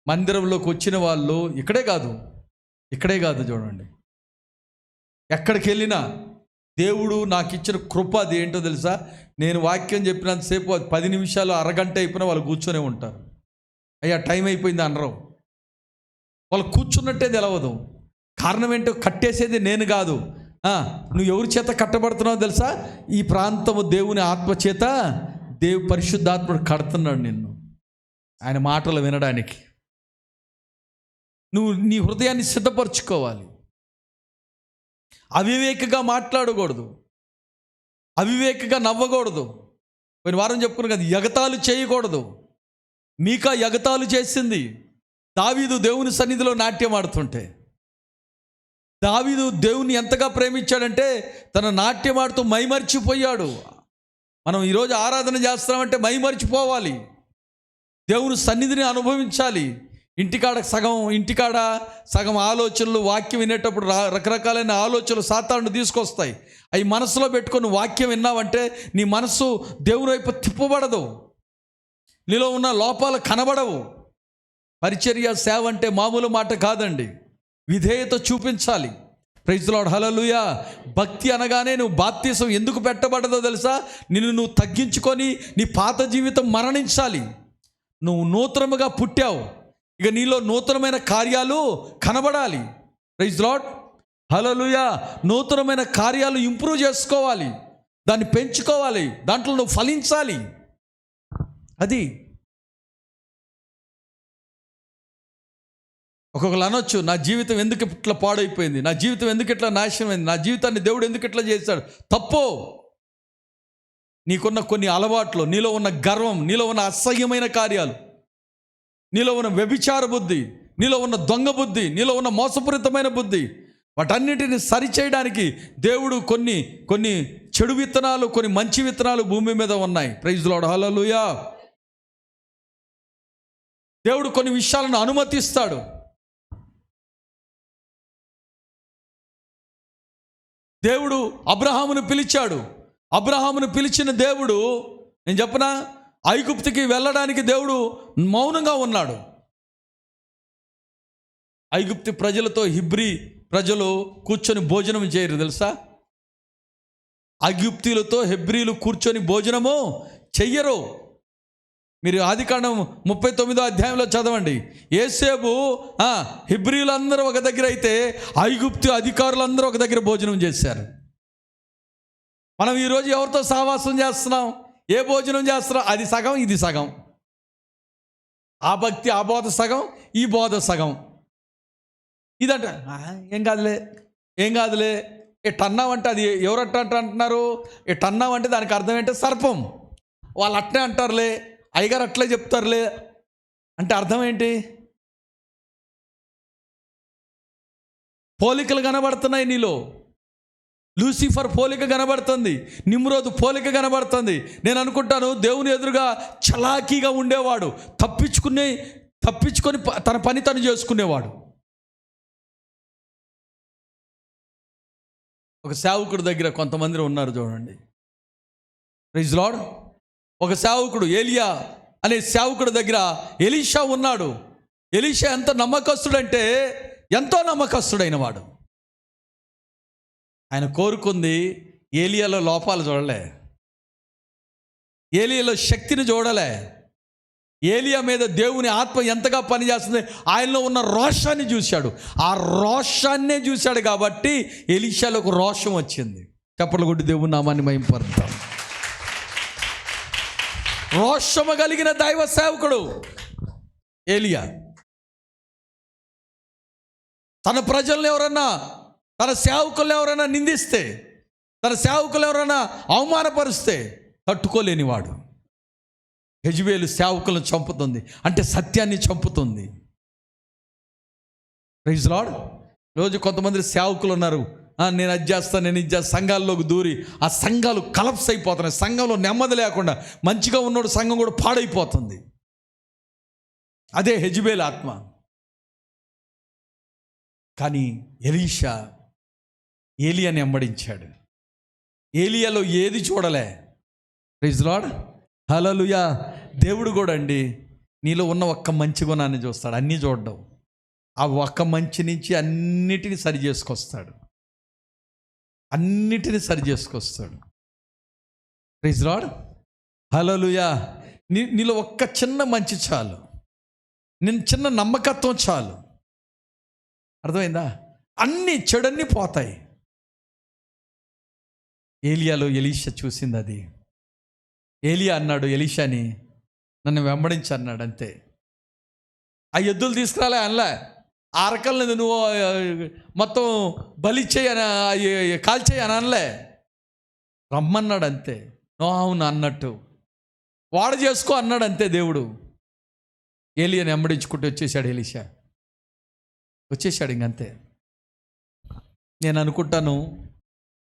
మందిరంలోకి వచ్చిన వాళ్ళు ఇక్కడే కాదు చూడండి, ఎక్కడికి వెళ్ళినా దేవుడు నాకు ఇచ్చిన కృప అది ఏంటో తెలుసా? నేను వాక్యం చెప్పినంతసేపు 10 నిమిషాలు అరగంట అయిపోయినా వాళ్ళు కూర్చొనే ఉంటారు. అయ్యా టైం అయిపోయింది అనరు. వాళ్ళు కూర్చున్నట్టే తెలవదు. కారణం ఏంటో, కట్టేసేది నేను కాదు. నువ్వు ఎవరి చేత కట్టబడుతున్నావు తెలుసా? ఈ ప్రాంతము దేవుని ఆత్మ చేత, పరిశుద్ధాత్ముడు కడుతున్నాడు నిన్ను ఆయన మాటలు వినడానికి. నువ్వు నీ హృదయాన్ని సిద్ధపరచుకోవాలి. అవివేకగా మాట్లాడకూడదు, అవివేకగా నవ్వకూడదు. పోయిన వారం చెప్పుకున్నాను కదా, ఎగతాళి చేయకూడదు. మీకా ఎగతాళి చేసింది. దావీదు దేవుని సన్నిధిలో నాట్యం ఆడుతుంటే, దావీదు దేవుని ఎంతగా ప్రేమించాడంటే తన నాట్యం ఆడుతూ మైమర్చిపోయాడు. మనం ఈరోజు ఆరాధన చేస్తున్నామంటే మైమర్చిపోవాలి, దేవుని సన్నిధిని అనుభవించాలి. ఇంటికాడ సగం ఆలోచనలు, వాక్యం వినేటప్పుడు రకరకాలైన ఆలోచనలు సాతానుడు తీసుకొస్తాయి. అవి మనసులో పెట్టుకొని వాక్యం విన్నావంటే నీ మనసు దేవుని వైపు తిప్పబడదు, నీలో ఉన్న లోపాలు కనబడవు. పరిచర్య సేవ అంటే మామూలు మాట కాదండి. విధేయత చూపించాలి, ప్రైజ్ ది లార్డ్, హల్లెలూయా. భక్తి అనగానే నువ్వు బాప్తిసం ఎందుకు పెట్టబడ్డదో తెలుసా? నిన్ను నువ్వు తగ్గించుకొని నీ పాత జీవితం మరణించాలి. నువ్వు నూతనముగా పుట్టావు, ఇక నీలో నూతనమైన కార్యాలు కనబడాలి. ప్రైజ్ ది లార్డ్, హల్లెలూయా. నూతనమైన కార్యాలు ఇంప్రూవ్ చేసుకోవాలి, దాన్ని పెంచుకోవాలి, దాంట్లో నువ్వు ఫలించాలి. అది ఒక్కొక్కరు అనొచ్చు, నా జీవితం ఎందుకు ఇట్లా పాడైపోయింది, నా జీవితం ఎందుకు ఇట్లా నాశనమైంది, నా జీవితాన్ని దేవుడు ఎందుకు ఇట్లా చేశాడు. తప్పు. నీకున్న కొన్ని అలవాట్లు, నీలో ఉన్న గర్వం, నీలో ఉన్న అసహ్యమైన కార్యాలు, నీలో ఉన్న వ్యభిచార బుద్ధి, నీలో ఉన్న దొంగ బుద్ధి, నీలో ఉన్న మోసపూరితమైన బుద్ధి, వాటన్నిటిని సరిచేయడానికి దేవుడు కొన్ని చెడు విత్తనాలు, కొన్ని మంచి విత్తనాలు భూమి మీద ఉన్నాయి. ప్రైజ్ ది లార్డ్, హల్లెలూయా. దేవుడు కొన్ని విషయాలను అనుమతిస్తాడు. దేవుడు అబ్రహామును పిలిచాడు. అబ్రహామును పిలిచిన దేవుడు, నేను చెప్పనా, ఐగుప్తుకి వెళ్ళడానికి దేవుడు మౌనంగా ఉన్నాడు. ఐగుప్తు ప్రజలతో హిబ్రీ ప్రజలు కూర్చొని భోజనం చేయరు తెలుసా? ఐగుప్తీలతో హెబ్రీలు కూర్చొని భోజనము చెయ్యరు. మీరు ఆదికాండం 39వ అధ్యాయంలో చదవండి. యేసేపు హిబ్రీలందరూ ఒక దగ్గర అయితే ఐగుప్తు అధికారులందరూ ఒక దగ్గర భోజనం చేశారు. మనం ఈరోజు ఎవరితో సహవాసం చేస్తున్నాం, ఏ భోజనం చేస్తున్నాం? అది సగం, ఇది సగం. ఆ భక్తి, ఆ బోధ సగం, ఈ బోధ సగం. ఇదంట ఏం కాదులే ఇట్టన్నావంటే, అది ఎవరట్ట అంటున్నారు? ఇట్టన్నావంటే దానికి అర్థం ఏంటంటే సర్పం. వాళ్ళు అట్నే అంటారులే, అయ్యగారు అట్లే చెప్తారులే అంటే అర్థం ఏంటి? పోలికలు కనబడుతున్నాయి నీలో. లూసిఫర్ పోలిక కనబడుతుంది, నిమ్రోదు పోలిక కనబడుతుంది. నేను అనుకుంటాను దేవుని ఎదురుగా చలాకీగా ఉండేవాడు, తప్పించుకొని తన పని తను చేసుకునేవాడు. ఒక సేవకుడి దగ్గర కొంతమంది ఉన్నారు చూడండి. Praise the lord. ఒక సేవకుడు, ఏలియా అనే సేవకుడి దగ్గర ఎలీషా ఉన్నాడు. ఎలీషా ఎంత నమ్మకస్తుడంటే ఎంతో నమ్మకస్తుడైన వాడు. ఆయన కోరుకుంది ఏలియాలో లోపాలు చూడలే, ఏలియాలో శక్తిని చూడలే, ఏలియా మీద దేవుని ఆత్మ ఎంతగా పనిచేస్తుంది, ఆయనలో ఉన్న రోషాన్ని చూశాడు. ఆ రోషాన్నే చూశాడు కాబట్టి ఎలీషాలో ఒక రోషం వచ్చింది. చప్పట్లు కొట్టి దేవుని నామాన్ని మహింపరుద్దాం. రోషము కలిగిన దైవ సేవకుడు ఏలియా. తన ప్రజలను ఎవరన్నా, తన సేవకులను ఎవరైనా నిందిస్తే, తన సేవకులు ఎవరైనా అవమానపరిస్తే తట్టుకోలేనివాడు. యెజబెలు సేవకులను చంపుతుంది అంటే సత్యాన్ని చంపుతుంది. Praise the lord. రోజు కొంతమంది సేవకులు ఉన్నారు, నేను అది చేస్తాను, నేను ఇది చేస్తాను, సంఘాల్లోకి దూరి ఆ సంఘాలు కలప్స్ అయిపోతున్నాయి. సంఘంలో నెమ్మది లేకుండా మంచిగా ఉన్నోడు సంఘం కూడా పాడైపోతుంది. అదే యెజబెలు ఆత్మ. కానీ ఎలీషా ఏలియాని వెంబడించాడు. ఏలియాలో ఏది చూడలే. ప్రైజ్ ది లార్డ్, హల్లెలూయా. దేవుడు కూడా అండి నీలో ఉన్న ఒక్క మంచి గుణాన్ని చూస్తాడు, అన్నీ చూడడం. ఆ ఒక్క మంచి నుంచి అన్నిటినీ సరి చేసుకొస్తాడు, అన్నిటినీ సరి చేసుకొస్తాడు. ప్రైజ్ ది లార్డ్, హల్లెలూయా. నీలో ఒక్క చిన్న మంచి చాలు, నేను చిన్న నమ్మకత్వం చాలు. అర్థమైందా? అన్ని చెడన్నీ పోతాయి. ఏలియాలో ఎలీషా చూసింది అది. ఏలియా అన్నాడు ఎలీషాని, నన్ను వెంబడించి అన్నాడు. అంతే. ఆ ఎద్దులు తీసుకురాలే అనలే, ఆ అరకల్ని నువ్వు మొత్తం బలిచ్చేయి కాల్చేయి అని అనలే, రమ్మన్నాడు అంతే. అవును అన్నట్టు వాడు చేసుకో అన్నాడు అంతే. దేవుడు ఏలియాని వెంబడించుకుంటూ వచ్చేసాడు. ఎలీషా వచ్చేసాడు ఇంకంతే. నేను అనుకుంటాను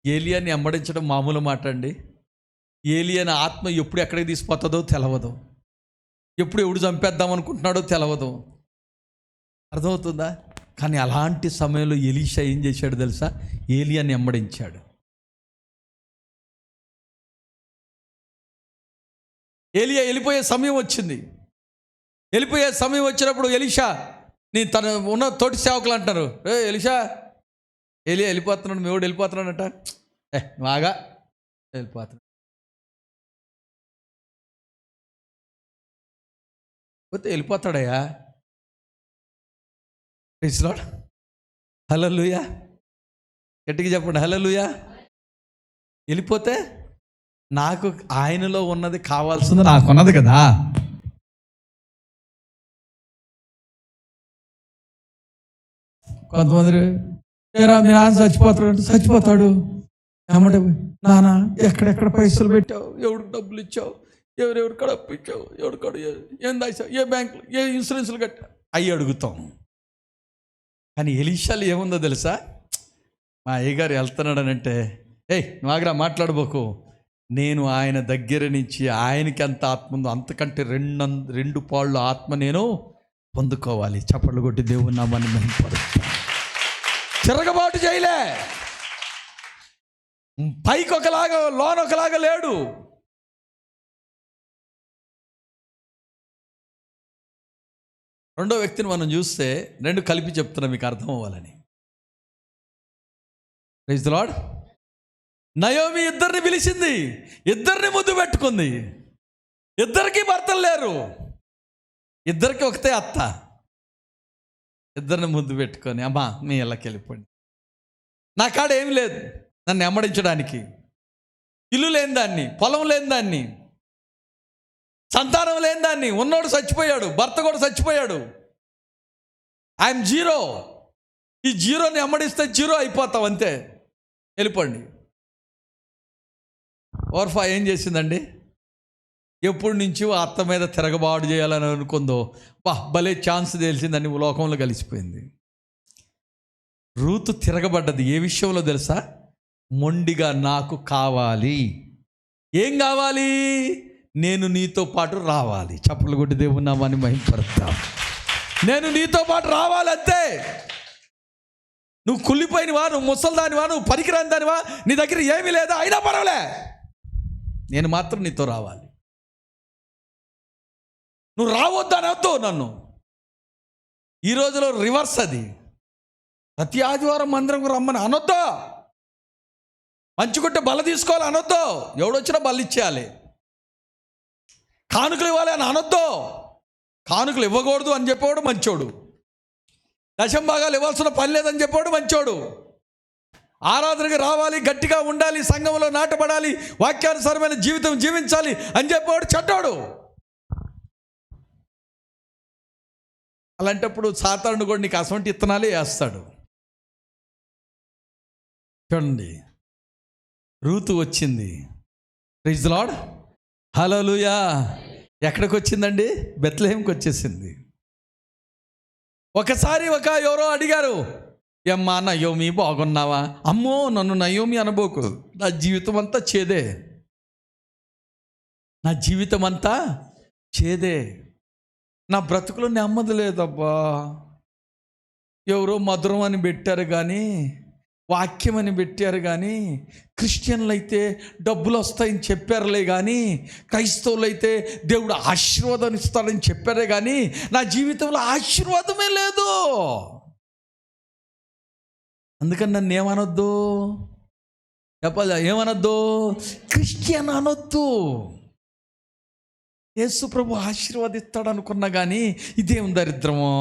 ఏలియాని వెంబడించడం మామూలు మాట అండి. ఏలియాని ఆత్మ ఎప్పుడు ఎక్కడికి తీసుకుపోతుందో తెలవదు, ఎప్పుడు ఎవడు చంపేద్దాం అనుకుంటున్నాడో తెలవదు. అర్థమవుతుందా? కానీ అలాంటి సమయంలో ఎలీషా ఏం చేశాడు తెలుసా? ఏలియాని వెంబడించాడు. ఏలియా వెళ్ళిపోయే సమయం వచ్చింది. వెళ్ళిపోయే సమయం వచ్చినప్పుడు ఎలీషా, తన ఉన్న తోటి సేవకులు అంటారు, ఎలీషా వెళ్ళిపోతున్నాడు, మీ వాడు వెళ్ళిపోతున్నాడట. బాగా వెళ్ళిపోతున్నాడు. పోతే వెళ్ళిపోతాడయ్యా. Praise lord. హల్లెలూయా. గట్టిగా చెప్పండి హల్లెలూయా. వెళ్ళిపోతే నాకు ఆయనలో ఉన్నది కావాల్సింది నాకున్నది కదా. కొంతమంది మీ నాన్న చచ్చిపోతాడు ఏమంటే, నాన్న ఎక్కడెక్కడ పైసలు పెట్టావు, ఎవరికి డబ్బులు ఇచ్చావు, ఎవరెవరు కడ అప్పించావు, ఎవరు కడ ఏం దాచావు, ఏ బ్యాంకులు, ఏ ఇన్సూరెన్స్లు కట్టా, అవి అడుగుతాం. కానీ ఎలీషాలు ఏముందో తెలుసా? మా అయ్యగారు వెళ్తున్నాడనంటే, నువ్వు ఆగ్రా మాట్లాడబోకు, నేను ఆయన దగ్గర నుంచి ఆయనకి ఎంత ఆత్మ ఉందో అంతకంటే రెండు పాళ్ళు ఆత్మ నేను పొందుకోవాలి. చప్పట్లు కొట్టి దేవుని నామాన్ని మహిమపరుస్తా. తిరగబాటు చేయలే, పైకి ఒకలాగా లోన ఒకలాగా లేడు. రెండో వ్యక్తిని మనం చూస్తే రెండు కలిపి చెప్తున్నా మీకు అర్థం అవ్వాలని. Praise the lord. నయోమి ఇద్దరిని పిలిచింది, ఇద్దరిని ముద్దు పెట్టుకుంది. ఇద్దరికి భర్తలు లేరు, ఇద్దరికి ఒకతే అత్త. ఇద్దరిని ముద్దు పెట్టుకొని, అమ్మా మీ ఇళ్ళకి వెళ్ళిపోండి, నా కాడ ఏమి లేదు నన్ను ఎమ్మడించడానికి. ఇల్లు లేని దాన్ని, పొలం లేని దాన్ని, సంతానం లేని దాన్ని, ఉన్నోడు చచ్చిపోయాడు, భర్త కూడా చచ్చిపోయాడు, ఐఎమ్ జీరో. ఈ జీరోని ఎమ్మడిస్తే జీరో అయిపోతావు అంతే, వెళ్ళిపోండి. ఓర్ఫా ఏం చేసిందండి? ఎప్పటి నుంచో అత్త మీద తిరగబాటు చేయాలని అనుకుందో, భలే ఛాన్స్ తెలిసిందని లోకంలో కలిసిపోయింది. రూతు తిరగబడ్డది ఏ విషయంలో తెలుసా? మొండిగా నాకు కావాలి. ఏం కావాలి? నేను నీతో పాటు రావాలి. చప్పట్లు కొట్టి దేవుని నామాన్ని మహిమపరుస్తా. నేను నీతో పాటు రావాలి అంతే. నువ్వు కుళ్ళిపోయినవా, నువ్వు ముసలిదానివా, నువ్వు పనికిరాని దానివా, నీ దగ్గర ఏమీ లేదా, అయినా పర్వాలే, నేను మాత్రం నీతో రావాలి. నువ్వు రావద్దనొద్దు నన్ను. ఈ రోజులో రివర్స్ అది. ప్రతి ఆదివారం మందిరంకు రమ్మని అనొద్దు, మంచుకుంటే బల్ల తీసుకోవాలి అనొద్దు, ఎవడొచ్చినా బల్ల ఇచ్చేయాలి. కానుకలు ఇవ్వాలి అని అనొద్దు, కానుకలు ఇవ్వకూడదు అని చెప్పేవాడు మంచోడు. దశంభాగాలు ఇవ్వాల్సిన పని లేదని చెప్పేవాడు మంచోడు. ఆరాధనకి రావాలి, గట్టిగా ఉండాలి, సంఘంలో నాటబడాలి, వాక్యానుసారమైన జీవితం జీవించాలి అని చెప్పేవాడు చెడ్డోడు. అలాంటప్పుడు సాతానుడు కూడా నీకు అసంటి ఇత్తనాలే వేస్తాడు. చూడండి, రూతు వచ్చింది. Praise the lord. హల్లెలూయా. ఎక్కడికి వచ్చిందండి? బెత్లెహేంకి వచ్చేసింది. ఒకసారి ఎవరో అడిగారు, ఏమ్మా నయోమి బాగున్నావా? అమ్మో నన్ను నయోమి అనబోకు, నా జీవితం అంతా చేదే, నా జీవితం అంతా చేదే, నా బ్రతుకులో నెమ్మది లేదబ్బా. ఎవరో మధురం అని పెట్టారు కానీ, వాక్యం అని పెట్టారు కానీ, క్రిస్టియన్లు అయితే డబ్బులు వస్తాయని చెప్పారులే కానీ, క్రైస్తవులు అయితే దేవుడు ఆశీర్వాదం ఇస్తాడని చెప్పారే కానీ, నా జీవితంలో ఆశీర్వాదమే లేదు. అందుకని నన్ను ఏమనొద్దు చెప్పాలి, ఏమనొద్దు, క్రిస్టియన్ అనొద్దు. యేసు ప్రభు ఆశీర్వాదిస్తాడు అనుకున్నా కానీ ఇదేం దరిద్రమో,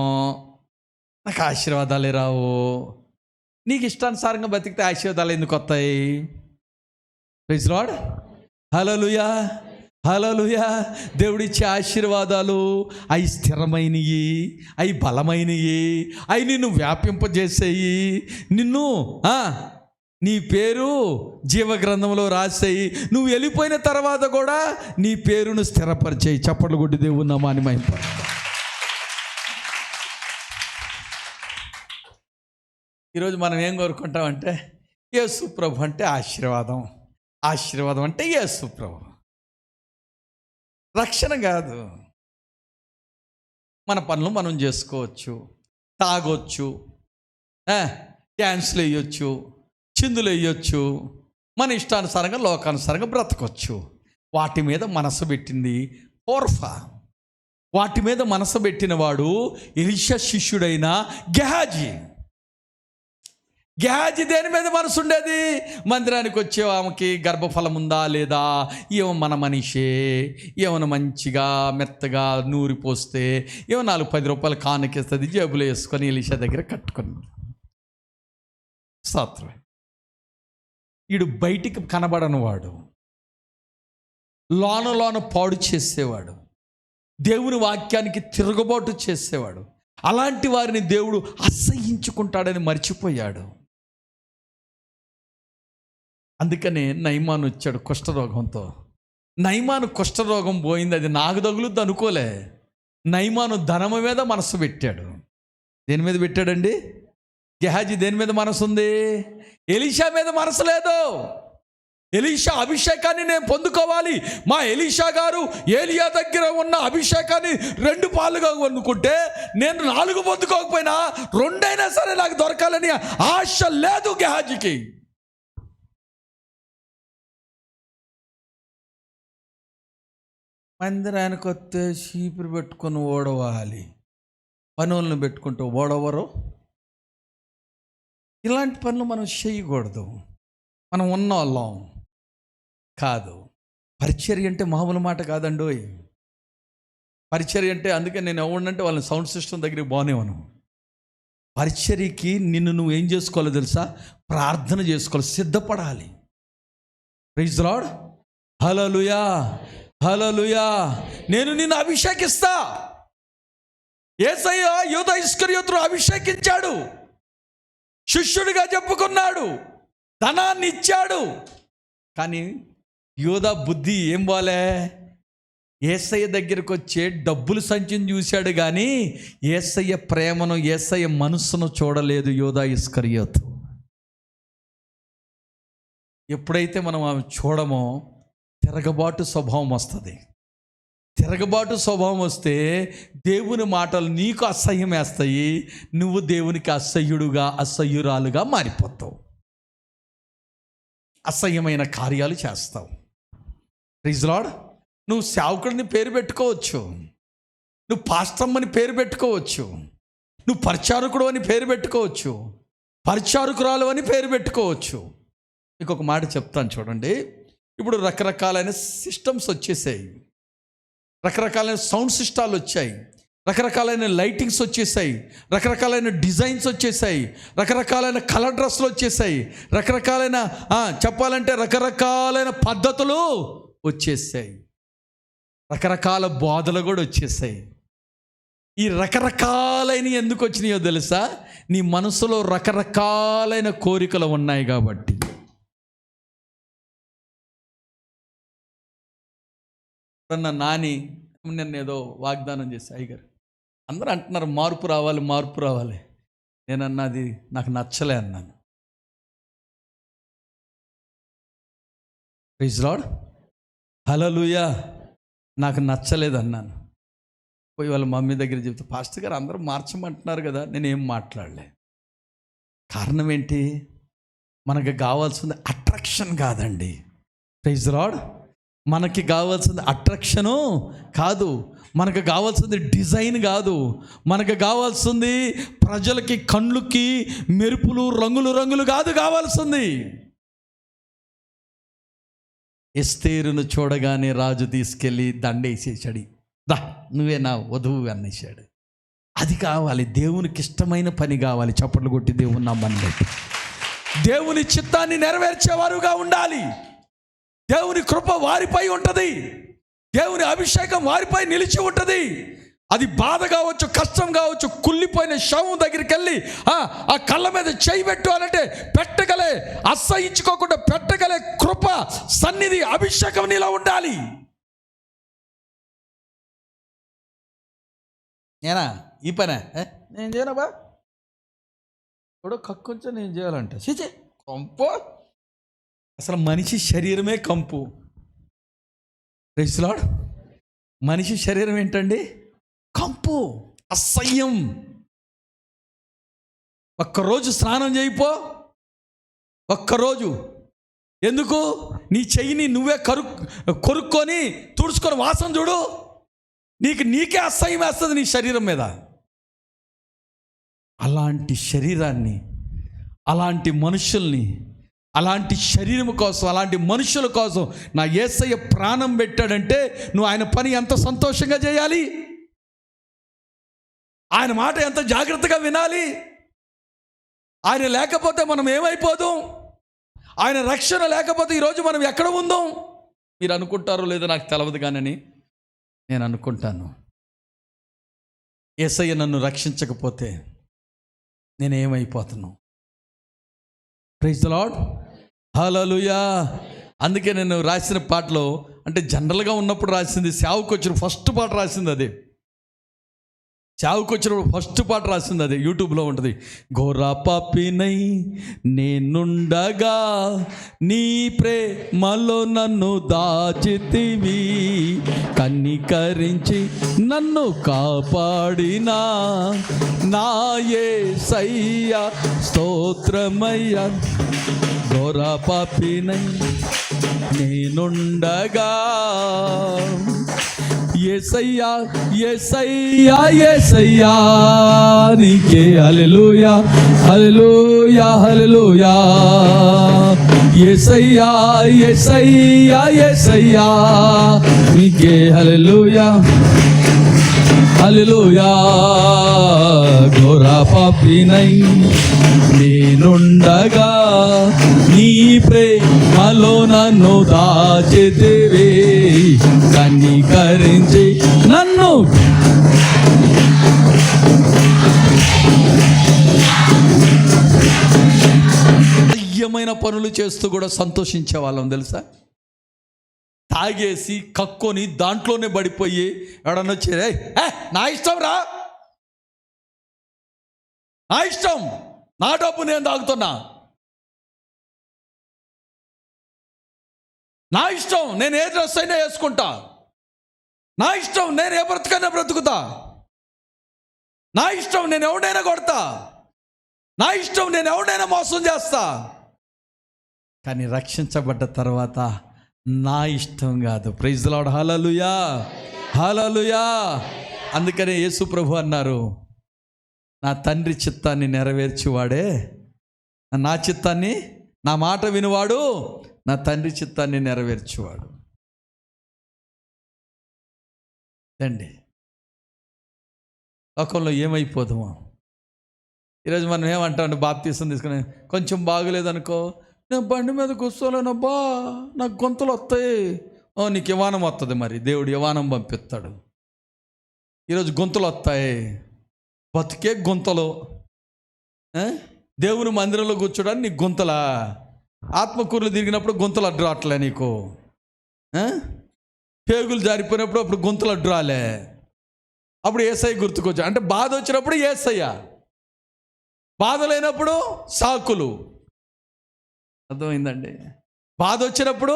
నాకు ఆశీర్వాదాలే రావు. నీకు ఇష్టానుసారంగా బతికితే ఆశీర్వాదాలు ఎందుకు వస్తాయి? Praise the lord. Hallelujah. Hallelujah. దేవుడిచ్చే ఆశీర్వాదాలు అవి స్థిరమైనవి, అవి బలమైనవి, అవి నిన్ను వ్యాపింపజేసేయి, నిన్ను నీ పేరు జీవగ్రంథంలో రాసేయి. నువ్వు వెళ్ళిపోయిన తర్వాత కూడా నీ పేరును స్థిరపరిచేయి. చప్పట్లు కొట్టి దేవుని నామాన్ని మహిమపరుస్తా. ఈరోజు మనం ఏం కోరుకుంటామంటే, యేసు ప్రభు అంటే ఆశీర్వాదం, ఆశీర్వాదం అంటే యేసు ప్రభు. రక్షణ కాదు. మన పనులు మనం చేసుకోవచ్చు, తాగొచ్చు, డ్యాన్స్లు వేయొచ్చు, చిందులు వేయొచ్చు, మన ఇష్టానుసారంగా లోకానుసారంగా బ్రతకొచ్చు. వాటి మీద మనసు పెట్టింది ఓర్ఫా. వాటి మీద మనసు పెట్టిన వాడు ఎలీషా శిష్యుడైన గెహాజీ. గేహాజీ దేని మీద మనసు ఉండేది? మందిరానికి వచ్చే ఆమెకి గర్భఫలం ఉందా లేదా, ఏమో మన మనిషే, ఏమైనా మంచిగా మెత్తగా నూరి పోస్తే ఏమో 4-10 రూపాయలు కానుకేస్తుంది, జేబులో వేసుకొని ఎలీషా దగ్గర కట్టుకుని స్తోత్రం. వీడు బయటికి కనబడని వాడు, లోన పాడు చేసేవాడు, దేవుని వాక్యానికి తిరుగుబాటు చేసేవాడు. అలాంటి వారిని దేవుడు అసహ్యించుకుంటాడని మర్చిపోయాడు. అందుకనే నయమాను వచ్చాడు కుష్ఠరోగంతో. నయమాను కుష్ఠరోగం పోయింది, అది నాకు తగులుద్ది అనుకోలే. నయమాను ధనము మీద మనసు పెట్టాడు. దేని మీద పెట్టాడండి? గెహాజీ దేని మీద మనసు ఉంది? ఎలీషా మీద మనసు లేదు. ఎలీషా అభిషేకాన్ని నేను పొందుకోవాలి, మా ఎలీషా గారు ఏలియా దగ్గర ఉన్న అభిషేకాన్ని 2 పాలుగా వండుకుంటే నేను 4 పొందుకోకపోయినా 2 సరే నాకు దొరకాలని ఆశ లేదు గెహాజీకి. మందిరానికి వస్తే చీపురు పెట్టుకొని ఓడవాలి, పనులను పెట్టుకుంటూ ఓడవరు. ఇలాంటి పనులు మనం చేయకూడదు. మనం ఉన్నవాళ్ళం కాదు. పరిచర్య అంటే మామూలు మాట కాదండోయ్. పరిచర్య అంటే, అందుకే నేను ఎవరినంటే వాళ్ళని సౌండ్ సిస్టమ్ దగ్గరికి పోనేవను. పరిచర్యకి నిన్ను నువ్వు ఏం చేసుకోవాలో తెలుసా? ప్రార్థన చేసుకోవాలి, సిద్ధపడాలి. Praise lord, hallelujah, hallelujah. నేను నిన్ను అభిషేకిస్తా. యేసయ్య యూదా ఇస్కరియోతును అభిషేకించాడు, శిష్యుడిగా చెప్పుకున్నాడు, ధనాన్ని ఇచ్చాడు. కానీ యూదా బుద్ధి ఏం బాలే? యేసయ్య దగ్గరికి వచ్చే డబ్బులు సంచిని చూశాడు, కానీ యేసయ్య ప్రేమను, యేసయ్య మనస్సును చూడలేదు యూదా ఇస్కరియోతు. ఎప్పుడైతే మనం ఆమె చూడమో తిరగబాటు స్వభావం వస్తుంది. తిరగబాటు స్వభావం వస్తే దేవుని మాటలు నీకు అసహ్యం వేస్తాయి. నువ్వు దేవునికి అసహ్యుడుగా, అసహ్యురాలుగా మారిపోతావు. అసహ్యమైన కార్యాలు చేస్తావు. Praise lord. నువ్వు సేవకుడిని పేరు పెట్టుకోవచ్చు, నువ్వు పాస్టమ్మని పేరు పెట్టుకోవచ్చు, నువ్వు పరిచారకుడు అని పేరు పెట్టుకోవచ్చు, పరిచారకురాలు అని పేరు పెట్టుకోవచ్చు. ఇంకొక మాట చెప్తాను చూడండి. ఇప్పుడు రకరకాలైన సిస్టమ్స్ వచ్చేసాయి, రకరకాలైన సౌండ్ సిస్టాలు వచ్చాయి, రకరకాలైన లైటింగ్స్ వచ్చేసాయి, రకరకాలైన డిజైన్స్ వచ్చేసాయి, రకరకాలైన కలర్ డ్రెస్లు వచ్చేసాయి, రకరకాలైన చెప్పాలంటే రకరకాలైన పద్ధతులు వచ్చేసాయి, రకరకాల బోధలు కూడా వచ్చేసాయి. ఈ రకరకాలైన ఎందుకు వచ్చినాయో తెలుసా? నీ మనసులో రకరకాలైన కోరికలు ఉన్నాయి కాబట్టి. నాని నిన్న ఏదో వాగ్దానం చేసి, అయ్యగారు అందరూ అంటున్నారు మార్పు రావాలి, మార్పు రావాలి. నేను అన్నది నాకు నచ్చలే అన్నాను. ప్రైజ్ లార్డ్, హల్లెలూయా. నాకు నచ్చలేదు అన్నాను. పోయి వాళ్ళ మమ్మీ దగ్గర చెప్తే, పాస్టర్ గారు అందరూ మార్చమంటున్నారు కదా. నేనేం మాట్లాడలే. కారణం ఏంటి? మనకు కావాల్సింది అట్రాక్షన్ కాదండి. Praise lord. మనకి కావాల్సింది అట్రాక్షను కాదు, మనకు కావాల్సింది డిజైన్ కాదు, మనకు కావాల్సింది ప్రజలకి కళ్ళుకి మెరుపులు, రంగులు రంగులు కాదు కావాల్సింది. ఎస్తేరును చూడగానే రాజు తీసుకెళ్ళి దండేసేసాడు. దా నువ్వే నా వధువు అనేసాడు. అది కావాలి. దేవునికి ఇష్టమైన పని కావాలి. చప్పట్లు కొట్టి దేవుని నామాన్ని బట్టి దేవుని చిత్తాన్ని నెరవేర్చేవారుగా ఉండాలి. దేవుని కృప వారిపై ఉంటుంది, దేవుని అభిషేకం వారిపై నిలిచి ఉంటుంది. అది బాధ కావచ్చు, కష్టం కావచ్చు, కుళ్ళిపోయిన శవం దగ్గరికి వెళ్ళి ఆ కళ్ళ మీద చేయి పెట్టు అనంటే పెట్టగలే, అసహించుకోకుండా పెట్టగలే కృప, సన్నిధి, అభిషేకం నీలో ఉండాలి. నేనా ఈ పనే నేను చేయనబా ఇప్పుడు కక్కొంచెం నేను చేయాలంట. చీచే కంపు. అసలు మనిషి శరీరమే కంపు. Praise lord. మనిషి శరీరం ఏంటండి? కంపు, అసహ్యం. ఒక్కరోజు స్నానం చేయిపో, ఒక్కరోజు. ఎందుకు? నీ చెయ్యిని నువ్వే కొరుక్కొని తుడుచుకొని వాసన చూడు, నీకే అసహ్యం వేస్తుంది నీ శరీరం మీద. అలాంటి శరీరాన్ని, అలాంటి మనుషుల్ని, అలాంటి శరీరం కోసం, అలాంటి మనుషుల కోసం నా యేసయ్య ప్రాణం పెట్టాడంటే నువ్వు ఆయన పని ఎంత సంతోషంగా చేయాలి, ఆయన మాట ఎంత జాగ్రత్తగా వినాలి. ఆయన లేకపోతే మనం ఏమైపోదాం, ఆయన రక్షణ లేకపోతే ఈరోజు మనం ఎక్కడ ఉందాం. మీరు అనుకుంటారో లేదో నాకు తెలవదు కానీ నేను అనుకుంటాను, యేసయ్య నన్ను రక్షించకపోతే నేనేమైపోతున్నాను. ప్రైజ్ ది లార్డ్, హల్లెలూయా. అందుకే నేను రాసిన పాటలో, అంటే జనరల్గా ఉన్నప్పుడు రాసింది, సేవకు వచ్చిన ఫస్ట్ పాట రాసింది అదే. సేవకు వచ్చినప్పుడు ఫస్ట్ పాట రాసింది అదే, యూట్యూబ్లో ఉంటుంది. ఘోర పాపినై నేనుండగా నీ ప్రేమలో నన్ను దాచితివి, కనికరించి నన్ను కాపాడినా నా యేసయ్యా స్తోత్రమయ్యా. ఘోర పాపినై నేనుండగా యేసయ్యా యేసయ్యా యేసయ్యా నీకే హల్లెలూయా హల్లెలూయా హల్లెలూయా. యేసయ్యా యేసయ్యా యేసయ్యా నీకే హల్లెలూయా హల్లెలూయా. ఘోర పాపినై నేనుండగా నీ ప్రేమలో నన్ను దాచితివి, కనికరించి నన్ను అయ్యమైన పనులు చేస్తూ కూడా సంతోషించే వాళ్ళం తెలుసా. తాగేసి కక్కొని దాంట్లోనే పడిపోయి ఎవడన్నా వచ్చి నా ఇష్టం రా, నా ఇష్టం, నా డబ్బు నేను తాగుతున్నా, నా ఇష్టం నేను ఏ డ్రెస్ అయినా వేసుకుంటా, నా ఇష్టం నేను ఏ బ్రతుకైనా బ్రతుకుతా, నా ఇష్టం నేను ఎవడైనా కొడతా, నా ఇష్టం నేను ఎవడైనా మోసం చేస్తా. కానీ రక్షించబడ్డ తర్వాత నా ఇష్టం కాదు. Praise the lord, hallelujah hallelujah. అందుకనే యేసు ప్రభు అన్నారు, నా తండ్రి చిత్తాన్ని నెరవేర్చువాడే, నా చిత్తాన్ని, నా మాట వినువాడు నా తండ్రి చిత్తాన్ని నెరవేర్చువాడు. అండి లోకంలో ఏమైపోదామో. ఈరోజు మనం ఏమంటాం, బాప్తీసం తీసుకుని కొంచెం బాగలేదనుకో, నేను బండి మీద కూర్చోలేనబ్బా, నాకు గొంతులు వస్తాయి. నీకు యవ్వానం వస్తుంది, మరి దేవుడు యవ్వానం పంపిస్తాడు. ఈరోజు గొంతులు వస్తాయి, బతికే గొంతలు. దేవుని మందిరంలో కూర్చోడానికి నీకు గొంతలా? ఆత్మకూరులు తిరిగినప్పుడు గొంతులు అడ్డు రావట్లే నీకు? పేగులు జారిపోయినప్పుడు అప్పుడు గొంతులు అడ్డు రాలే? అప్పుడు యేసయ్య గుర్తుకొచ్చా. అంటే బాధ వచ్చినప్పుడు యేసయ్య, బాధ లేనప్పుడు సాకులు. అర్థమైందండి? బాధ వచ్చినప్పుడు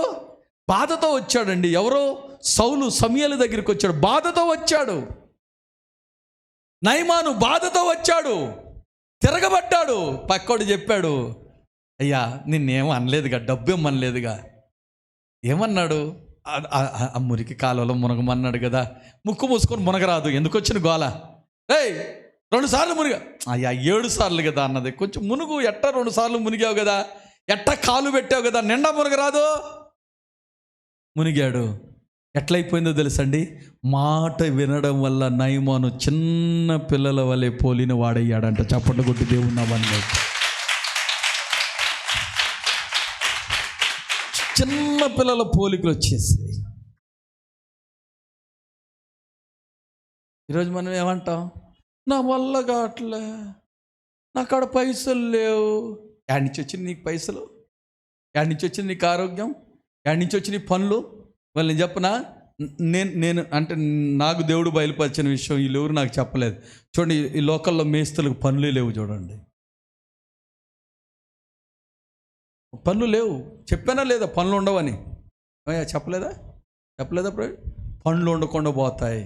బాధతో వచ్చాడండి. ఎవరో సౌలు సమూయేలు దగ్గరికి వచ్చాడు, బాధతో వచ్చాడు. నయమాను బాధతో వచ్చాడు, తిరగబడ్డాడు. పక్కోడు చెప్పాడు, అయ్యా నిన్నేం అనలేదుగా, డబ్బు ఏమనలేదుగా. ఏమన్నాడు? ఆ మురికి కాలువలో మునగమన్నాడు కదా. ముక్కు మూసుకొని మునగరాదు, ఎందుకు వచ్చిన గోల? 2 సార్లు మునిగా. అయ్యా 7 సార్లు కదా అన్నది. కొంచెం మునుగు, ఎట్టా 2 సార్లు మునిగావు కదా, ఎట్టా కాలు పెట్టావు కదా, నిండా మునగరాదు. మునిగాడు. ఎట్లయిపోయిందో తెలుసండి, మాట వినడం వల్ల నయమాను చిన్న పిల్లల వలె పోలిన వాడయ్యాడంట. చప్పట్లు కొట్టి దేవుని నామాన్ని. చిన్న పిల్లల పోలికలు వచ్చేసాయి. ఈరోజు మనం ఏమంటాం? నా వల్ల కావట్లే, నా కాడ పైసలు లేవు. యాడ్ నుంచి వచ్చింది నీకు పైసలు? యాడ్ నుంచి వచ్చింది నీకు ఆరోగ్యం? యాడ్ నుంచి వచ్చి నీ పనులు? వాళ్ళు నేను చెప్పనా, నేను అంటే నాకు దేవుడు బయలుపరిచిన విషయం వీళ్ళెవరు నాకు చెప్పలేదు. చూడండి, ఈ లోకల్లో మేస్తులకు పనులే లేవు. చూడండి, పనులు లేవు. చెప్పానా లేదా పనులు ఉండవని? చెప్పలేదా ప్రవీణ్? పనులు ఉండకుండా పోతాయి.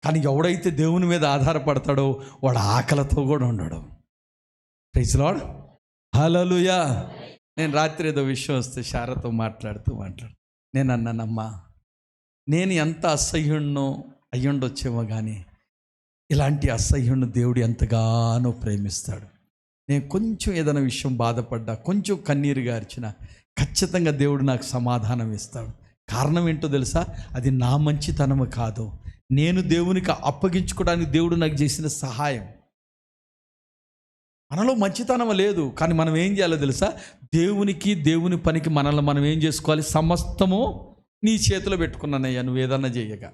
కానీ ఎవడైతే దేవుని మీద ఆధారపడతాడో వాడు ఆకలితో కూడా ఉండడు. ప్రైజ్ ది లార్డ్, హల్లెలూయా. నేను రాత్రి ఏదో విషయం వస్తే శారతో మాట్లాడుతూ నేను అన్నానమ్మా, నేను ఎంత అసహ్యుణ్ణో అయ్యుండొచ్చేమో కానీ ఇలాంటి అసహ్యుణ్ణి దేవుడు ఎంతగానో ప్రేమిస్తాడు. నేను కొంచెం ఏదైనా విషయం బాధపడ్డా, కొంచెం కన్నీరు గార్చినా ఖచ్చితంగా దేవుడు నాకు సమాధానం ఇస్తాడు. కారణం ఏంటో తెలుసా? అది నా మంచితనము కాదు, నేను దేవునికి అప్పగించుకోవడానికి దేవుడు నాకు చేసిన సహాయం. మనలో మంచితనం లేదు, కానీ మనం ఏం చేయాలో తెలుసా? దేవుని పనికి మనల్ని మనం ఏం చేసుకోవాలి? సమస్తము నీ చేతిలో పెట్టుకున్నానయ్యా, నువ్వు ఏదన్నా చేయగా.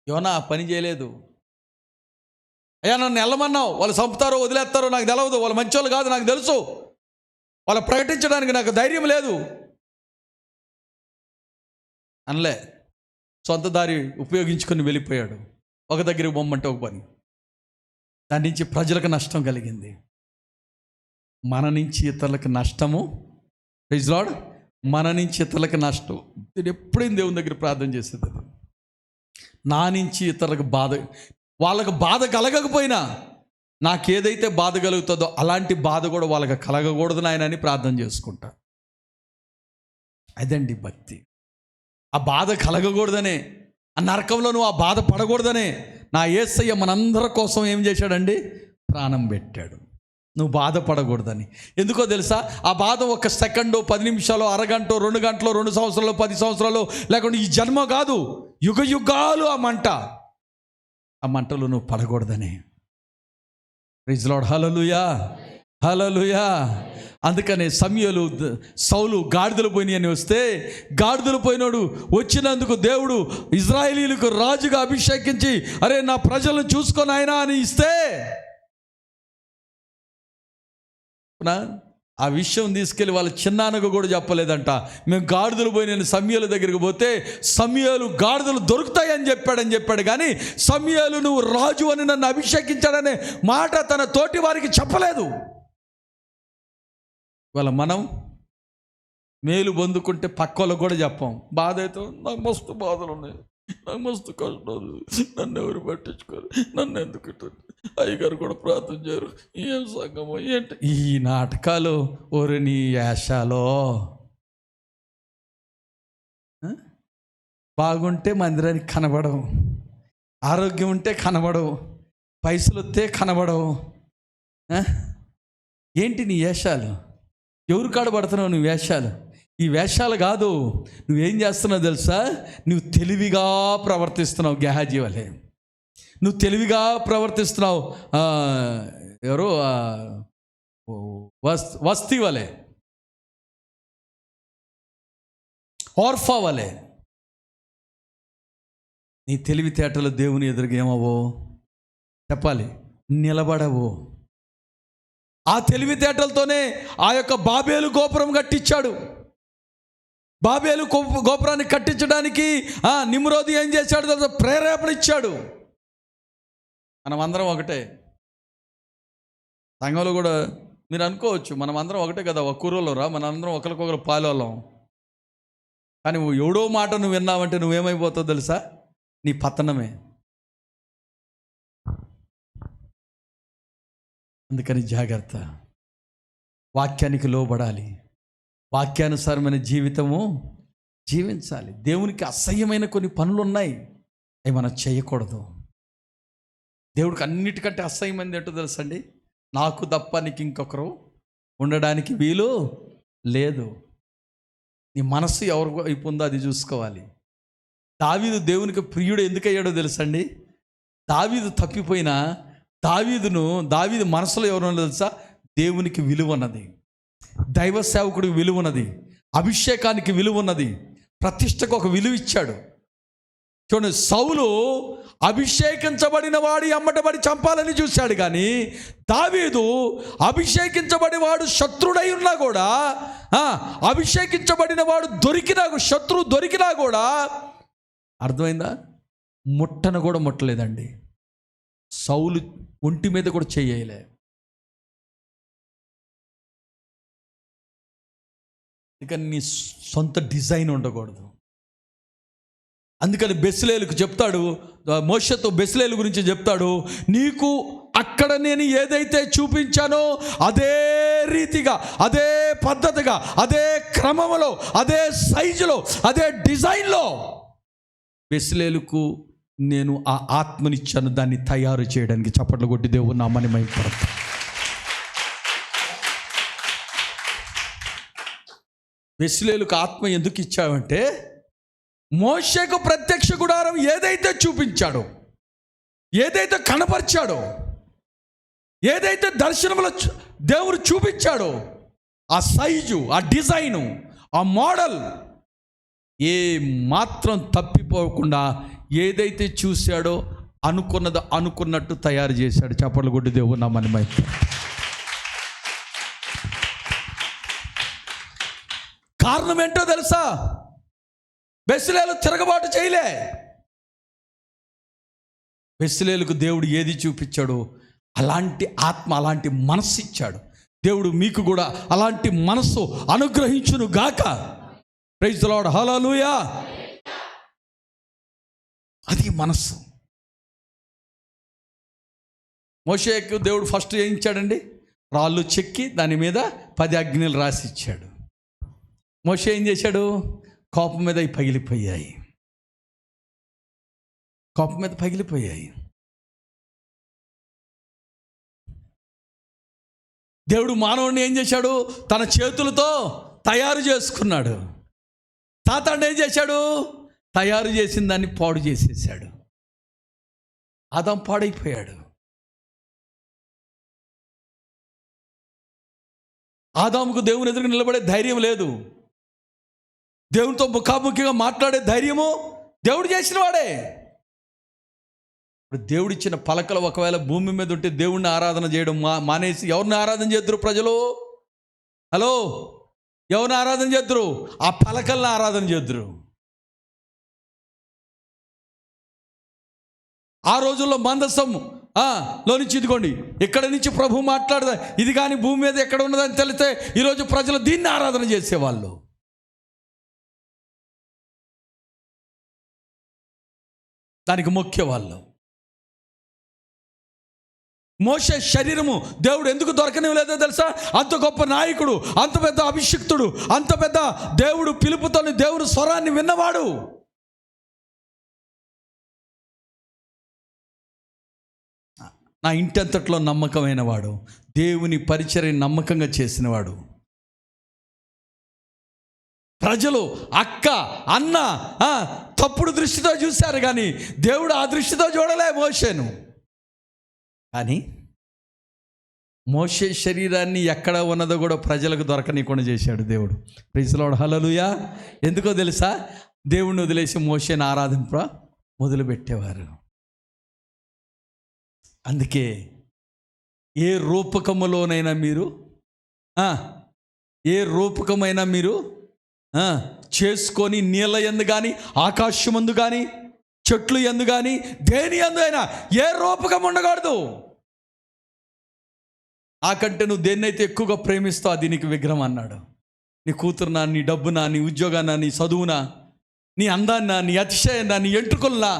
యోనా ఆ పని చేయలేదు. అయ్యా నన్ను వెళ్ళమన్నావు, వాళ్ళు చంపుతారో వదిలేస్తారో నాకు తెలియదు, వాళ్ళు మంచోళ్ళు కాదు నాకు తెలుసు, వాళ్ళు ప్రకటించడానికి నాకు ధైర్యం లేదు అనలే. సొంత దారి ఉపయోగించుకొని వెళ్ళిపోయాడు. ఒక దగ్గరికి బొమ్మంటే ఒక పని, దాని నుంచి ప్రజలకు నష్టం కలిగింది, మన నుంచి ఇతరులకు నష్టము. Praise lord. మన నుంచి ఇతరులకు నష్టం. నేను ఎప్పుడైనా దేవుని దగ్గర ప్రార్థన చేసేది, నా నుంచి ఇతరులకు బాధ, వాళ్ళకు బాధ కలగకపోయినా నాకేదైతే బాధ కలుగుతుందో అలాంటి బాధ కూడా వాళ్ళకి కలగకూడదు నాయన అని ప్రార్థన చేసుకుంటా. అదండి భక్తి. ఆ బాధ కలగకూడదనే, ఆ నరకంలో నువ్వు ఆ బాధ పడకూడదనే నా యేసయ్య మనందరి కోసం ఏం చేశాడండి? ప్రాణం పెట్టాడు. నువ్వు బాధపడకూడదని. ఎందుకో తెలుసా? ఆ బాధ ఒక సెకండు, 10 నిమిషాలు, అరగంట, 2 గంటలు, 2 సంవత్సరాలు, 10 సంవత్సరాలు, లేకుంటే ఈ జన్మ కాదు, యుగ యుగాలు ఆ మంటలు నువ్వు పడకూడదని. Praise lord. Hallelujah, hallelujah. అందుకనే సమూయేలు, సౌలు గాడిదలు పోయినాయి అని వస్తే, గాడిదలు పోయినాడు వచ్చినందుకు దేవుడు ఇజ్రాయేలీలకు రాజుగా అభిషేకించి, అరే నా ప్రజలను చూసుకొని ఆయన అని ఇస్తే, ఆ విషయం తీసుకెళ్ళి వాళ్ళ చిన్నాన్నకు కూడా చెప్పలేదంట. మేము గాడిదలు పోయి నేను సమూయేలు దగ్గరికి పోతే సమూయేలు గాడిదలు దొరుకుతాయని చెప్పాడు, కానీ సమూయేలు నువ్వు రాజు అని నన్ను అభిషేకించాడనే మాట తన తోటి వారికి చెప్పలేదు. ఇవాళ మనం మేలు పొందుకుంటే పక్కోళ్ళకు కూడా చెప్పాం. బాధ అయితే నాకు మస్తు బాధలు ఉన్నాయి, నాకు మస్తు కష్టాలు, నన్ను ఎవరు పట్టించుకోరు, నన్ను ఎందుకు ఇట్టుంది, అయ్యగారు కూడా ప్రార్థన చేయరు, ఏం సంగమో ఏంటి ఈ నాటకాలు. ఓరి నీ యాషాలో. బాగుంటే మందిరానికి కనబడవు, ఆరోగ్యం ఉంటే కనబడవు, పైసలు వస్తే కనబడవు. ఏంటి నీ వేషాలు? ఎవరు కాడబడుతున్నావు నువ్వు వేషాలు? ఈ వేషాలు కాదు, నువ్వేం చేస్తున్నావు తెలుసా? నువ్వు తెలివిగా ప్రవర్తిస్తున్నావు. గెహాజీ వలే నువ్వు తెలివిగా ప్రవర్తిస్తున్నావు. ఎవరు వస్తీ వలే, ఓర్ఫా వలే. నీ తెలివితేటలు దేవుని ఎదురుగా ఏమవో చెప్పాలి, నిలబడవు. ఆ తెలివితేటలతోనే ఆ యొక్క బాబేలు గోపురం కట్టించాడు. బాబేలు గోపురాన్ని కట్టించడానికి నిమ్రోదు ఏం చేశాడు తెలుసా? ప్రేరేపణ ఇచ్చాడు. మనం అందరం ఒకటే. సంఘంలో కూడా మీరు అనుకోవచ్చు మనం అందరం ఒకటే కదా, ఒక ఊరిలో రా, మన అందరం ఒకరికొకరు పాలోళ్ళం. కానీ ఎవడో మాట నువ్వు విన్నావంటే నువ్వేమైపోతావు తెలుసా? నీ పతనమే. అందుకని జాగ్రత్త. వాక్యానికి లోబడాలి, వాక్యానుసారమైన జీవితము జీవించాలి. దేవునికి అసహ్యమైన కొన్ని పనులు ఉన్నాయి, అవి మనం చేయకూడదు. దేవుడికి అన్నిటికంటే అసహ్యమైనది ఏంటో తెలుసండి? నాకు తప్ప నీకు ఇంకొకరు ఉండడానికి వీలు లేదు. నీ మనస్సు ఎవరి వైపు ఉందో అది చూసుకోవాలి. దావీదు దేవునికి ప్రియుడు ఎందుకు అయ్యాడో తెలుసండి? దావీదు తప్పిపోయినా దావీదు మనసులో ఎవరు తెలుసా? దేవునికి విలువన్నది, దైవ సేవకుడికి విలువన్నది, అభిషేకానికి విలువన్నది, ప్రతిష్టకు ఒక విలువ ఇచ్చాడు. చూడండి, సౌలు అభిషేకించబడిన వాడి అమ్మటబడి చంపాలని చూశాడు, కానీ దావీదు అభిషేకించబడి వాడు శత్రుడై ఉన్నా కూడా, అభిషేకించబడిన వాడు శత్రువు దొరికినా కూడా, అర్థమైందా? ముట్టను కూడా ముట్టలేదండి. సౌలు ఒంటి మీద కూడా చేయలే. ఇక నీ సొంత డిజైన్ ఉండకూడదు. అందుకని బెస్లేలుకు చెప్తాడు, మోషేతో బెస్లేలు గురించి చెప్తాడు, నీకు అక్కడ నేను ఏదైతే చూపించానో అదే రీతిగా, అదే పద్ధతిగా, అదే క్రమంలో, అదే సైజులో, అదే డిజైన్లో బెస్లేలుకు నేను ఆ ఆత్మనిచ్చాను దాన్ని తయారు చేయడానికి. చప్పట్లు కొట్టి దేవుని నామముని మహిమపరచు. బెస్లేలుకు ఆత్మ ఎందుకు ఇచ్చావంటే, మోషేకు ప్రత్యక్ష గుడారం ఏదైతే చూపించాడో, ఏదైతే కనపరిచాడో, ఏదైతే దర్శనంలో దేవుడు చూపించాడో, ఆ సైజు, ఆ డిజైను, ఆ మోడల్ ఏ మాత్రం తప్పిపోకుండా ఏదైతే చూశాడో అనుకున్నది అనుకున్నట్టు తయారు చేశాడు. చప్పట్లు కొట్టి దేవుడు నామముని మహిమపరచు. కారణం ఏంటో తెలుసా? బెస్లేలు తిరగబాటు చేయలే. బెస్లేలుకు దేవుడు ఏది చూపించాడో అలాంటి ఆత్మ, అలాంటి మనస్సు ఇచ్చాడు. దేవుడు మీకు కూడా అలాంటి మనస్సు అనుగ్రహించును గాక. ప్రైజ్ ది లార్డ్, హల్లెలూయా. అది మనస్సు. మోషేకు దేవుడు ఫస్ట్ ఏం ఇచ్చాడండి? రాళ్ళు చెక్కి దాని మీద 10 ఆజ్ఞలు రాసి ఇచ్చాడు. మోషే ఏం చేశాడు? కోపం మీద అవి పగిలిపోయాయి. కోపం మీద పగిలిపోయాయి. దేవుడు మానవుడిని ఏం చేశాడు? తన చేతులతో తయారు చేసుకున్నాడు. సాతానుడు ఏం చేశాడు? తయారు చేసిన దాన్ని పాడు చేసేసాడు. ఆదాం పాడైపోయాడు. ఆదాముకు దేవుని ఎదురుగా నిలబడే ధైర్యం లేదు. దేవునితో ముఖాముఖిగా మాట్లాడే ధైర్యము దేవుడు చేసిన వాడే. ఇప్పుడు దేవుడిచ్చిన పలకలు ఒకవేళ భూమి మీద ఉంటే దేవుణ్ణి ఆరాధన చేయడం మానేసి ఎవరిని ఆరాధన చేద్దరు ప్రజలు? హలో, ఎవరిని ఆరాధన చేద్దరు? ఆ పలకల్ని ఆరాధన చేద్దరు. ఆ రోజుల్లో మందసం లో నుంచి ఇదిగోండి ఇక్కడ నుంచి ప్రభు మాట్లాడదా, ఇది కానీ భూమి మీద ఎక్కడ ఉన్నదని తెలిస్తే ఈరోజు ప్రజలు దీన్ని ఆరాధన చేసేవాళ్ళు. దానికి మొక్కేవాళ్ళు. మోషే శరీరము దేవుడు ఎందుకు దొరకనివ్వలేదో తెలుసా? అంత గొప్ప నాయకుడు, అంత పెద్ద అభిషిక్తుడు, అంత పెద్ద దేవుడు పిలుపుతోని దేవుడు స్వరాన్ని విన్నవాడు. నా ఇంటి అంతట్లో నమ్మకమైన వాడు, దేవుని పరిచర్య నమ్మకంగా చేసినవాడు. ప్రజలు అక్క అన్న తప్పుడు దృష్టితో చూశారు, కానీ దేవుడు ఆ దృష్టితో చూడలే మోషేను. కానీ మోషే శరీరాన్ని ఎక్కడ ఉన్నదో కూడా ప్రజలకు దొరకనీయకుండా చేశాడు దేవుడు. ప్రైజ్ ది లార్డ్, హల్లెలూయా. ఎందుకో తెలుసా? దేవుడిని వదిలేసి మోషేని ఆరాధింప మొదలుపెట్టేవారు. అందుకే ఏ రూపకములోనైనా మీరు ఏ రూపకమైనా మీరు చేసుకొని నీళ్ళ యందు కానీ, ఆకాశమందు కానీ, చెట్లు యందు కానీ, దేని యందు అయినా ఏ రూపకం ఉండకూడదు. నాకంటే నువ్వు దేన్నైతే ఎక్కువగా ప్రేమిస్తావు అది నీకు విగ్రహం అన్నాడు. నీ కూతురునా, నీ డబ్బునా, నీ ఉద్యోగానా, నీ చదువునా, నీ అందాన్నా, నీ అతిశయన్నా, నీ ఎంట్రుకలనా,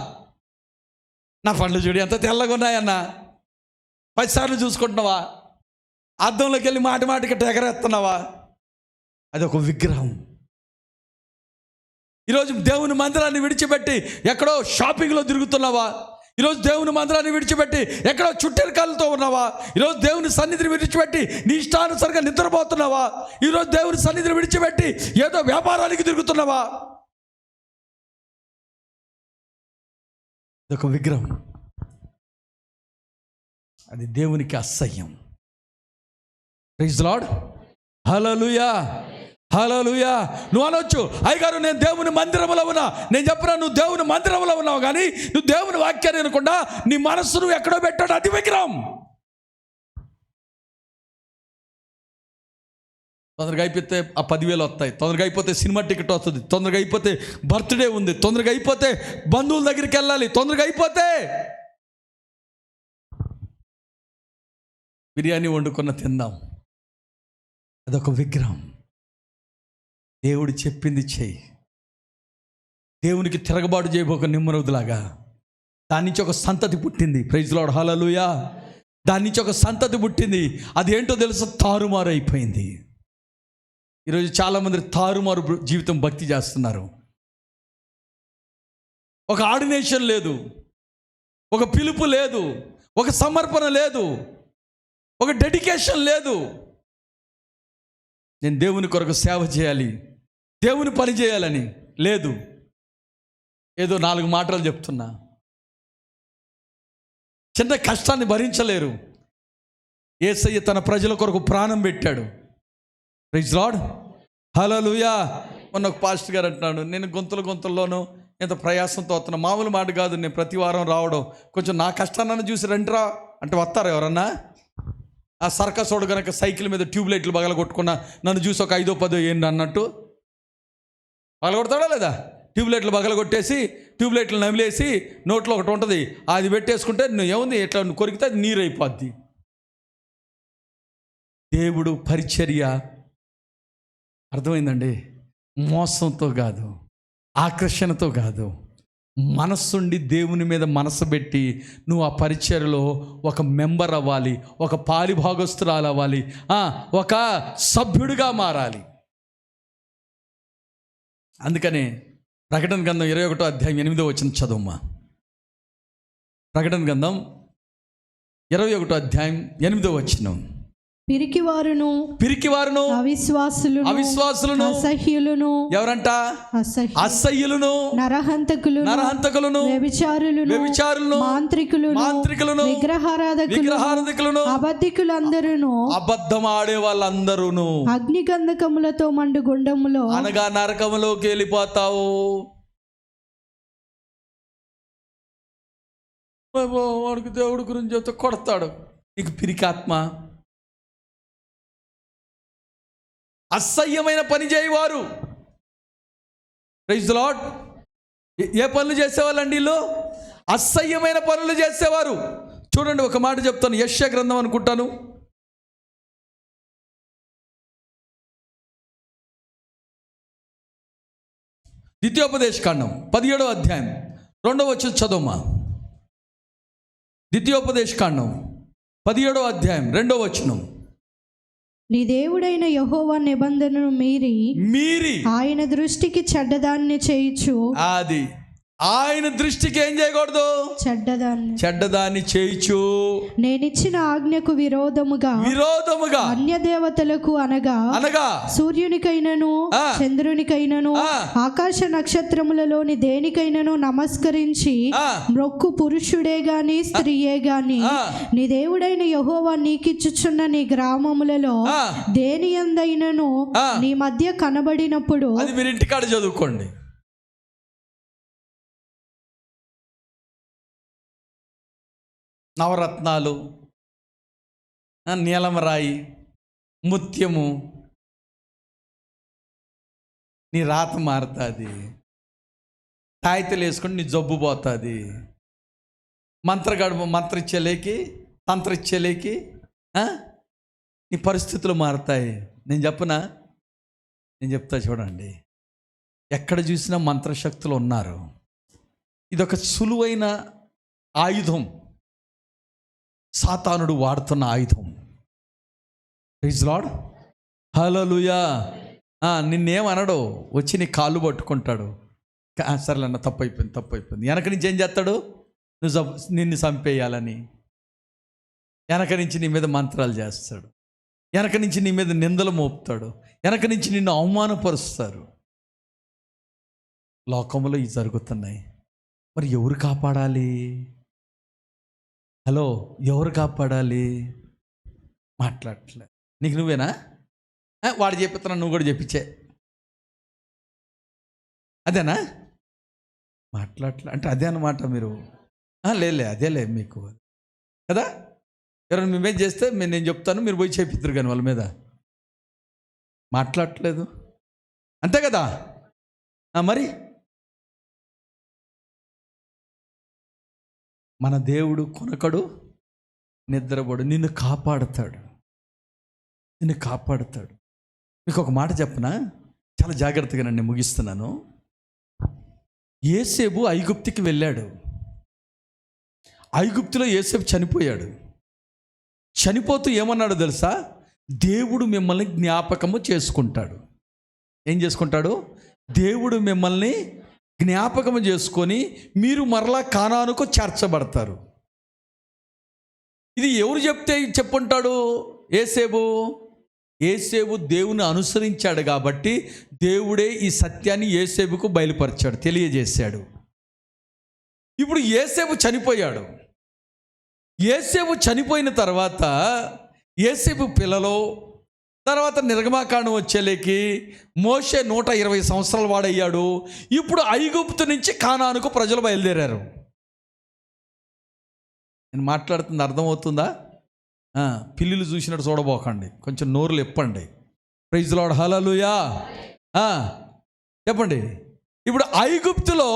నా పండ్లు చూడు ఎంత తెల్లగా ఉన్నాయన్నా, 10 సార్లు చూసుకుంటున్నావా? అద్దంలోకి వెళ్ళి మాటి మాటికి ఎగరేస్తున్నావా? అది ఒక విగ్రహం. ఈరోజు దేవుని మందిరాన్ని విడిచిపెట్టి ఎక్కడో షాపింగ్లో తిరుగుతున్నావా? ఈరోజు దేవుని మందిరాన్ని విడిచిపెట్టి ఎక్కడో చుట్టెరకాలతో ఉన్నావా? ఈరోజు దేవుని సన్నిధిని విడిచిపెట్టి నీ ఇష్టానుసారంగా నిద్రపోతున్నావా? ఈరోజు దేవుని సన్నిధిని విడిచిపెట్టి ఏదో వ్యాపారానికి తిరుగుతున్నావా? ఇదొక విగ్రహం. అది దేవునికి అసహ్యం. ప్రైజ్ ది లార్డ్, హల్లెలూయా, హల్లెలూయా. నువ్వు అనొచ్చు, అయ్యగారు నేను దేవుని మందిరంలో ఉన్నా. నేను చెప్పినా నువ్వు దేవుని మందిరంలో ఉన్నావు, కానీ నువ్వు దేవుని వాక్యాన్ని అనకుండా నీ మనస్సు నువ్వు ఎక్కడో పెట్టాడు, అది విగ్రహం. తొందరగా అయిపోతే ఆ 10,000 వస్తాయి, తొందరగా అయిపోతే సినిమా టికెట్ వస్తుంది, తొందరగా అయిపోతే బర్త్డే ఉంది, తొందరగా అయిపోతే బంధువుల దగ్గరికి వెళ్ళాలి, తొందరగా అయిపోతే బిర్యానీ వండుకున్న తిందాం. అదొక విగ్రహం. దేవుడు చెప్పింది చెయ్యి. దేవునికి తిరగబాటు చేయబోక నిమ్మరవులాగా దాని నుంచి ఒక సంతతి పుట్టింది. ప్రైజ్ ది లార్డ్, హల్లెలూయా. దాని నుంచి ఒక సంతతి పుట్టింది. అది ఏంటో తెలుసు? తారుమారు అయిపోయింది. ఈరోజు చాలామంది తారుమారు జీవితం భక్తి చేస్తున్నారు. ఒక ఆర్డినేషన్ లేదు, ఒక పిలుపు లేదు, ఒక సమర్పణ లేదు, ఒక డెడికేషన్ లేదు. నేను దేవుని కొరకు సేవ చేయాలి, దేవుని పని చేయాలని లేదు. ఏదో 4 మాటలు చెప్తున్నా. చిన్న కష్టాన్ని భరించలేరు. యేసయ్య తన ప్రజల కొరకు ప్రాణం పెట్టాడు. ప్రైజ్ లార్డ్, హల్లెలూయా. మొన్న ఒక పాస్టర్ గారు అంటున్నాడు, నేను గొంతుల్లోనూ ఎంత ప్రయాసంతో వస్తున్నా. మామూలు మాట కాదు, నేను ప్రతి వారం రావడం. కొంచెం నా కష్టాన్ని చూసి రండిరా అంటే వస్తారు ఎవరన్నా? ఆ సర్కసోడు కనుక సైకిల్ మీద ట్యూబ్లైట్లు బగల కొట్టుకున్న నన్ను చూసి ఒక 5-10 ఏంటి అన్నట్టు పగలగొడతాడా లేదా? ట్యూబ్లైట్లు బగల కొట్టేసి ట్యూబ్లైట్లు నమిలేసి నోట్లో ఒకటి ఉంటుంది, అది పెట్టేసుకుంటే నువ్వు ఏముంది ఎట్లా కొరికితే అది నీరు అయిపోద్ది. దేవుడు పరిచర్య అర్థమైందండి, మోసంతో కాదు, ఆకర్షణతో కాదు, మనస్సుండి దేవుని మీద మనసు పెట్టి నువ్వు ఆ పరిచర్యలో ఒక మెంబర్ అవ్వాలి, ఒక పాలిభాగస్తురాలు అవ్వాలి, ఒక సభ్యుడిగా మారాలి. అందుకనే ప్రకటన గ్రంథం 21వ అధ్యాయం 8వ వచనం చదువుమా. ప్రకటన గ్రంథం 21వ అధ్యాయం 8వ వచనం. పిరికివారును అవిశ్వాసులను అసహ్యులను, ఎవరంట? అసహ్యులను, నరహంతకులను, వ్యభిచారులను, మాంత్రికులను, విగ్రహారాధకులను, అబద్ధికులందరూ, అబద్ధం ఆడే వాళ్ళందరూ అగ్నిగంధకములతో మండు గుండములో, అనగా నరకములోకి వెళ్ళిపోతావు. వాడికి దేవుడి గురించి చెప్తే కొడతాడు. నీకు పిరికాత్మ. అసహ్యమైన పని చేయవారు. Praise the lord. ఏ పనులు చేసేవాళ్ళండి వీళ్ళు? అసహ్యమైన పనులు చేసేవారు. చూడండి, ఒక మాట చెప్తాను. యెషయా గ్రంథం అనుకుంటాను, ద్వితీయోపదేశకాండం 17వ అధ్యాయం 2వ వచనం చదువుమా. ద్వితీయోపదేశకాండం 17వ అధ్యాయం 2వ వచనం. నీ దేవుడైన యెహోవా నిబంధనను మీరి ఆయన దృష్టికి చెడ్డదాన్ని చేయుచు, అది ఆయన దృష్టికి ఏం చేయకూడదు? చెడ్డదాన్ని చేయుచు. నేనిచ్చిన ఆజ్ఞకు విరోధముగా అన్య దేవతలకు అనగా సూర్యునికైనను చంద్రునికైనను ఆకాశ నక్షత్రములలోని దేనికైనను నమస్కరించి మొక్కు పురుషుడే గాని స్త్రీయే గాని నీ దేవుడైన యెహోవా నీకిచ్చుచున్న నీ గ్రామములలో దేని యందైనను నీ మధ్య కనబడినప్పుడు, అది మీరు ఇంటికాడ చదువుకోండి. నవరత్నాలు, నీలమరాయి, ముత్యము, నీ రాత మారుతుంది. తాయితలు వేసుకుని నీ జబ్బు పోతుంది. మంత్రిచ్చేలేకి తంత్రిచ్చేలేకి నీ పరిస్థితులు మారుతాయి. నేను చెప్తా చూడండి. ఎక్కడ చూసినా మంత్రశక్తులు ఉన్నారు. ఇదొక సులువైన ఆయుధం, సాతానుడు వాడుతున్న ఆయుధం. ప్రైజ్ లార్డ్, హల్లెలూయా. నిన్నేమనడు, వచ్చి నీ కాళ్ళు పట్టుకుంటాడు. సరేలన్న తప్పైపోయింది. వెనక నుంచి ఏం చేస్తాడు? నిన్ను చంపేయాలని వెనక నుంచి నీ మీద మంత్రాలు చేస్తాడు. వెనక నుంచి నీ మీద నిందలు మోపుతాడు. వెనక నుంచి నిన్ను అవమానపరుస్తారు. లోకంలో ఇవి జరుగుతున్నాయి. మరి ఎవరు కాపాడాలి? హలో, ఎవరు కాపాడాలి? మాట్లాడట్లే. నీకు నువ్వేనా? వాడు చెప్పిస్తున్నా, నువ్వు కూడా చెప్పించే. అదేనా? మాట్లాడట్లే అంటే అదే అన్నమాట. మీరు లేలే అదేలే మీకు కదా. ఎవరైనా మేమేం చేస్తే నేను చెప్తాను, మీరు పోయి చేపిద్దరు కానీ వాళ్ళ మీద మాట్లాడట్లేదు. అంతే కదా. మరి మన దేవుడు కొనకడు, నిద్రపోడు, నిన్ను కాపాడుతాడు. మీకు ఒక మాట చెప్పనా, చాలా జాగ్రత్తగా నన్ను ముగిస్తున్నాను. యోసేపు ఐగుప్తుకి వెళ్ళాడు. ఐగుప్తులో యోసేపు చనిపోయాడు. చనిపోతూ ఏమన్నాడు తెలుసా? దేవుడు మిమ్మల్ని జ్ఞాపకము చేసుకుంటాడు. ఏం చేసుకుంటాడు? దేవుడు మిమ్మల్ని జ్ఞాపకం చేసుకొని మీరు మరలా కానానుకు చేర్చబడతారు. ఇది ఎవరు చెప్తే చెప్పుంటాడు? యేసేపు దేవుని అనుసరించాడు కాబట్టి దేవుడే ఈ సత్యాన్ని యేసేపుకు బయలుపరిచాడు, తెలియజేశాడు. ఇప్పుడు యేసేపు చనిపోయాడు. యేసేపు చనిపోయిన తర్వాత యేసేపు పిల్లలు, తర్వాత నిర్గమాకాండం వచ్చేలేకి మోషే 120 సంవత్సరాల వాడయ్యాడు. ఇప్పుడు ఐగుప్తు నుంచి కానానుకు ప్రజలు బయలుదేరారు. నేను మాట్లాడుతుంది అర్థమవుతుందా? పిల్లులు చూసినట్టు చూడబోకండి, కొంచెం నోరులు ఎప్పండి. ప్రైజ్ లార్డ్, హల్లెలూయా. చెప్పండి. ఇప్పుడు ఐగుప్తులో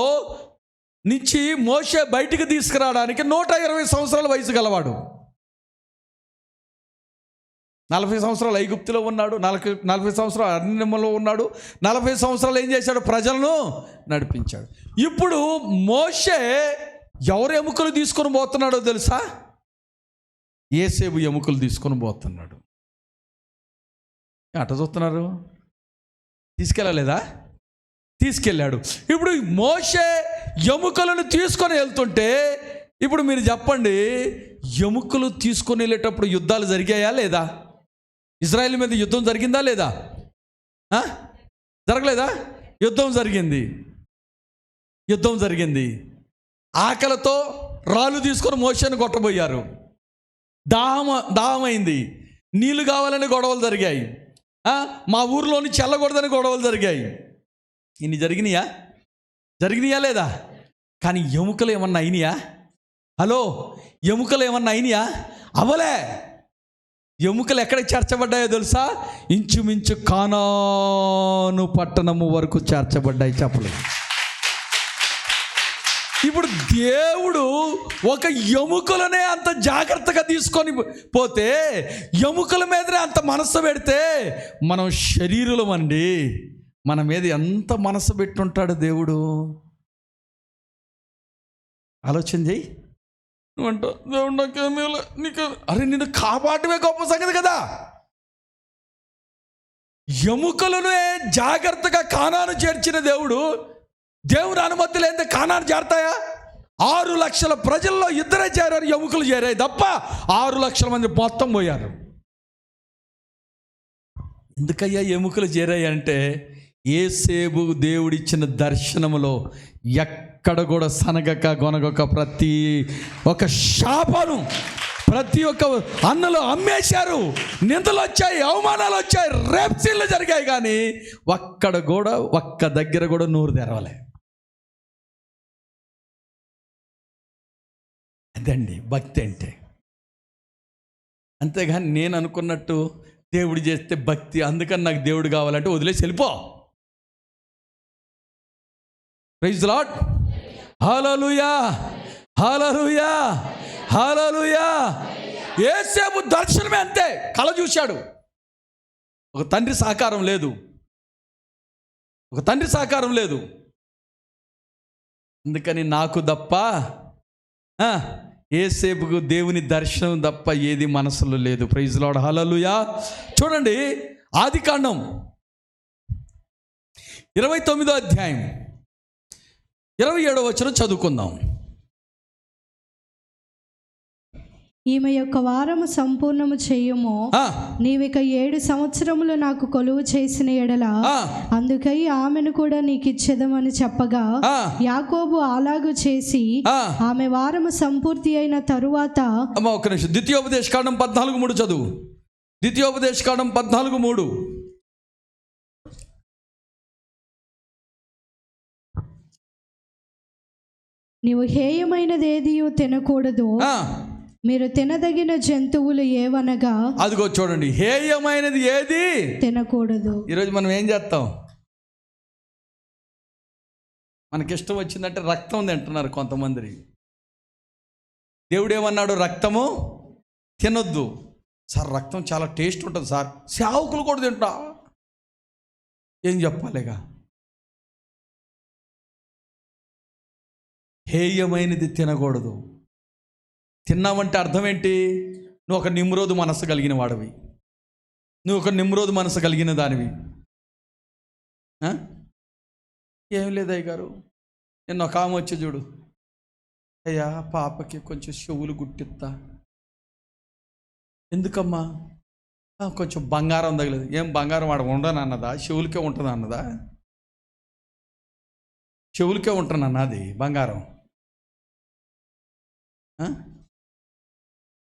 నుంచి మోషే బయటికి తీసుకురావడానికి 120 సంవత్సరాల వయసు గలవాడు. 40 సంవత్సరాలు ఐగుప్తులో ఉన్నాడు, 40 సంవత్సరాలు అరణ్యంలో ఉన్నాడు, 40 సంవత్సరాలు ఏం చేశాడు? ప్రజలను నడిపించాడు. ఇప్పుడు మోషే ఎవరు ఎముకలు తీసుకొని పోతున్నాడో తెలుసా? యేసేపు ఎముకలు తీసుకొని పోతున్నాడు. అట చూస్తున్నారు, తీసుకెళ్ళలేదా? తీసుకెళ్ళాడు. ఇప్పుడు మోషే ఎముకలను తీసుకొని వెళ్తుంటే ఇప్పుడు మీరు చెప్పండి, ఎముకలు తీసుకొని వెళ్ళేటప్పుడు యుద్ధాలు జరిగాయా లేదా? ఇజ్రాయెల్ మీద యుద్ధం జరిగిందా లేదా? జరగలేదా? యుద్ధం జరిగింది. ఆకలితో రాళ్ళు తీసుకొని మోషేను కొట్టబోయారు. దాహమైంది, నీళ్ళు కావాలని గొడవలు జరిగాయి. మా ఊరిలోని చెల్లకూడదని గొడవలు జరిగాయి. ఇన్ని జరిగినాయా లేదా? కానీ ఎముకలు ఏమన్నా అయినాయా? హలో, ఎముకలు ఏమన్నా అయినాయా? అవలే. ఎముకలు ఎక్కడికి చేర్చబడ్డాయో తెలుసా? ఇంచుమించు కానాను పట్టణము వరకు చేర్చబడ్డాయి. చెప్పలేదు. ఇప్పుడు దేవుడు ఒక ఎముకలనే అంత జాగ్రత్తగా తీసుకొని పోతే, ఎముకల మీదనే అంత మనసు పెడితే, మనం శరీరులం అండి, మన మీద ఎంత మనసు పెట్టుంటాడు దేవుడు. ఆలోచన చెయ్యి. నువ్వంట దేవుడు నాకేమీ నీకు, అరే నిన్ను కాపాడమే గొప్ప సంగతి కదా. ఎముకలను జాగ్రత్తగా కానాను చేర్చిన దేవుడు, దేవుని అనుమతి లేనిదే కానాను చేరతాయా? 6 లక్షల ప్రజల్లో 2 చేరారు, ఎముకలు చేరాయి తప్ప 6 లక్షల మంది మొత్తం పోయారు. ఎందుకయ్యా ఎముకలు చేరాయి అంటే, యేసేపు దేవుడిచ్చిన దర్శనములో ఎక్కడ కూడా సనగక గొనగక ప్రతి ఒక్క శాపను ప్రతి ఒక్క అన్నలు అమ్మేశారు. నిందలు వచ్చాయి, అవమానాలు వచ్చాయి, రేప్సీలు జరిగాయి, కానీ ఒక్క దగ్గర కూడా నోరు తెరవలే. అదండి భక్తి అంటే. అంతేగాని నేను అనుకున్నట్టు దేవుడు చేస్తే భక్తి, అందుకని నాకు దేవుడు కావాలంటే వదిలేసి వెళ్ళిపో. ప్రైజ్ ది లార్డ్, హల్లెలూయా, హల్లెలూయా, హల్లెలూయా. యేసేపు దర్శనమే అంతే, కళ చూశాడు. ఒక తండ్రి సహకారం లేదు. అందుకని నాకు తప్ప యేసేపుకు దేవుని దర్శనం తప్ప ఏది మనసులో లేదు. ప్రైజ్ ది లార్డ్, హల్లెలూయా. చూడండి, ఆదికాండం 29వ అధ్యాయం 27వ వచనం చదువుకుందాం. ఈమె యొక్క వారము సంపూర్ణము చేయుము, నీవిక 7 సంవత్సరములు నాకు కొలువు చేసిన ఎడల అందుకై ఆమెను కూడా నీకిచ్చెదమని చెప్పగా, యాకోబు అలాగు చేసి ఆమె వారము సంపూర్తి అయిన తరువాత. ఒక నిమిషం, ద్వితీయోపదేశకాండం 14:3 చదువు. ద్వితీయోపదేశకాండం 14:3. నీవు హేయమైనదేదియు తినకూడదు, మీరు తినదగిన జంతువులు ఏవనగా. అదిగో చూడండి, హేయమైనది ఏది తినకూడదు. ఈరోజు మనం ఏం చేస్తాం? మనకిష్టం వచ్చిందంటే రక్తం తింటున్నారు కొంతమంది. దేవుడు ఏమన్నాడు? రక్తము తినొద్దు. సార్ రక్తం చాలా టేస్ట్ ఉంటుంది సార్, సేవకులు కూడా తింటా. ఏం చెప్పాలిగా? హేయమైనది తినకూడదు. తిన్నామంటే అర్థం ఏంటి? నువ్వు ఒక నిమ్రోదు మనసు కలిగిన వాడివి, నువ్వు ఒక నిమ్రోదు మనసు కలిగిన దానివి. ఏం లేదయ్య గారు, నిన్న ఒక ఆమె వచ్చి చూడు, అయ్యా పాపకి కొంచెం చెవులు గుట్టిస్తా. ఎందుకమ్మా? కొంచెం బంగారం తగలేదు. ఏం బంగారం వాడు ఉండను అన్నదా? చెవులకే ఉంటుంది అన్నదా? చెవులకే ఉంటానన్నా అది బంగారం?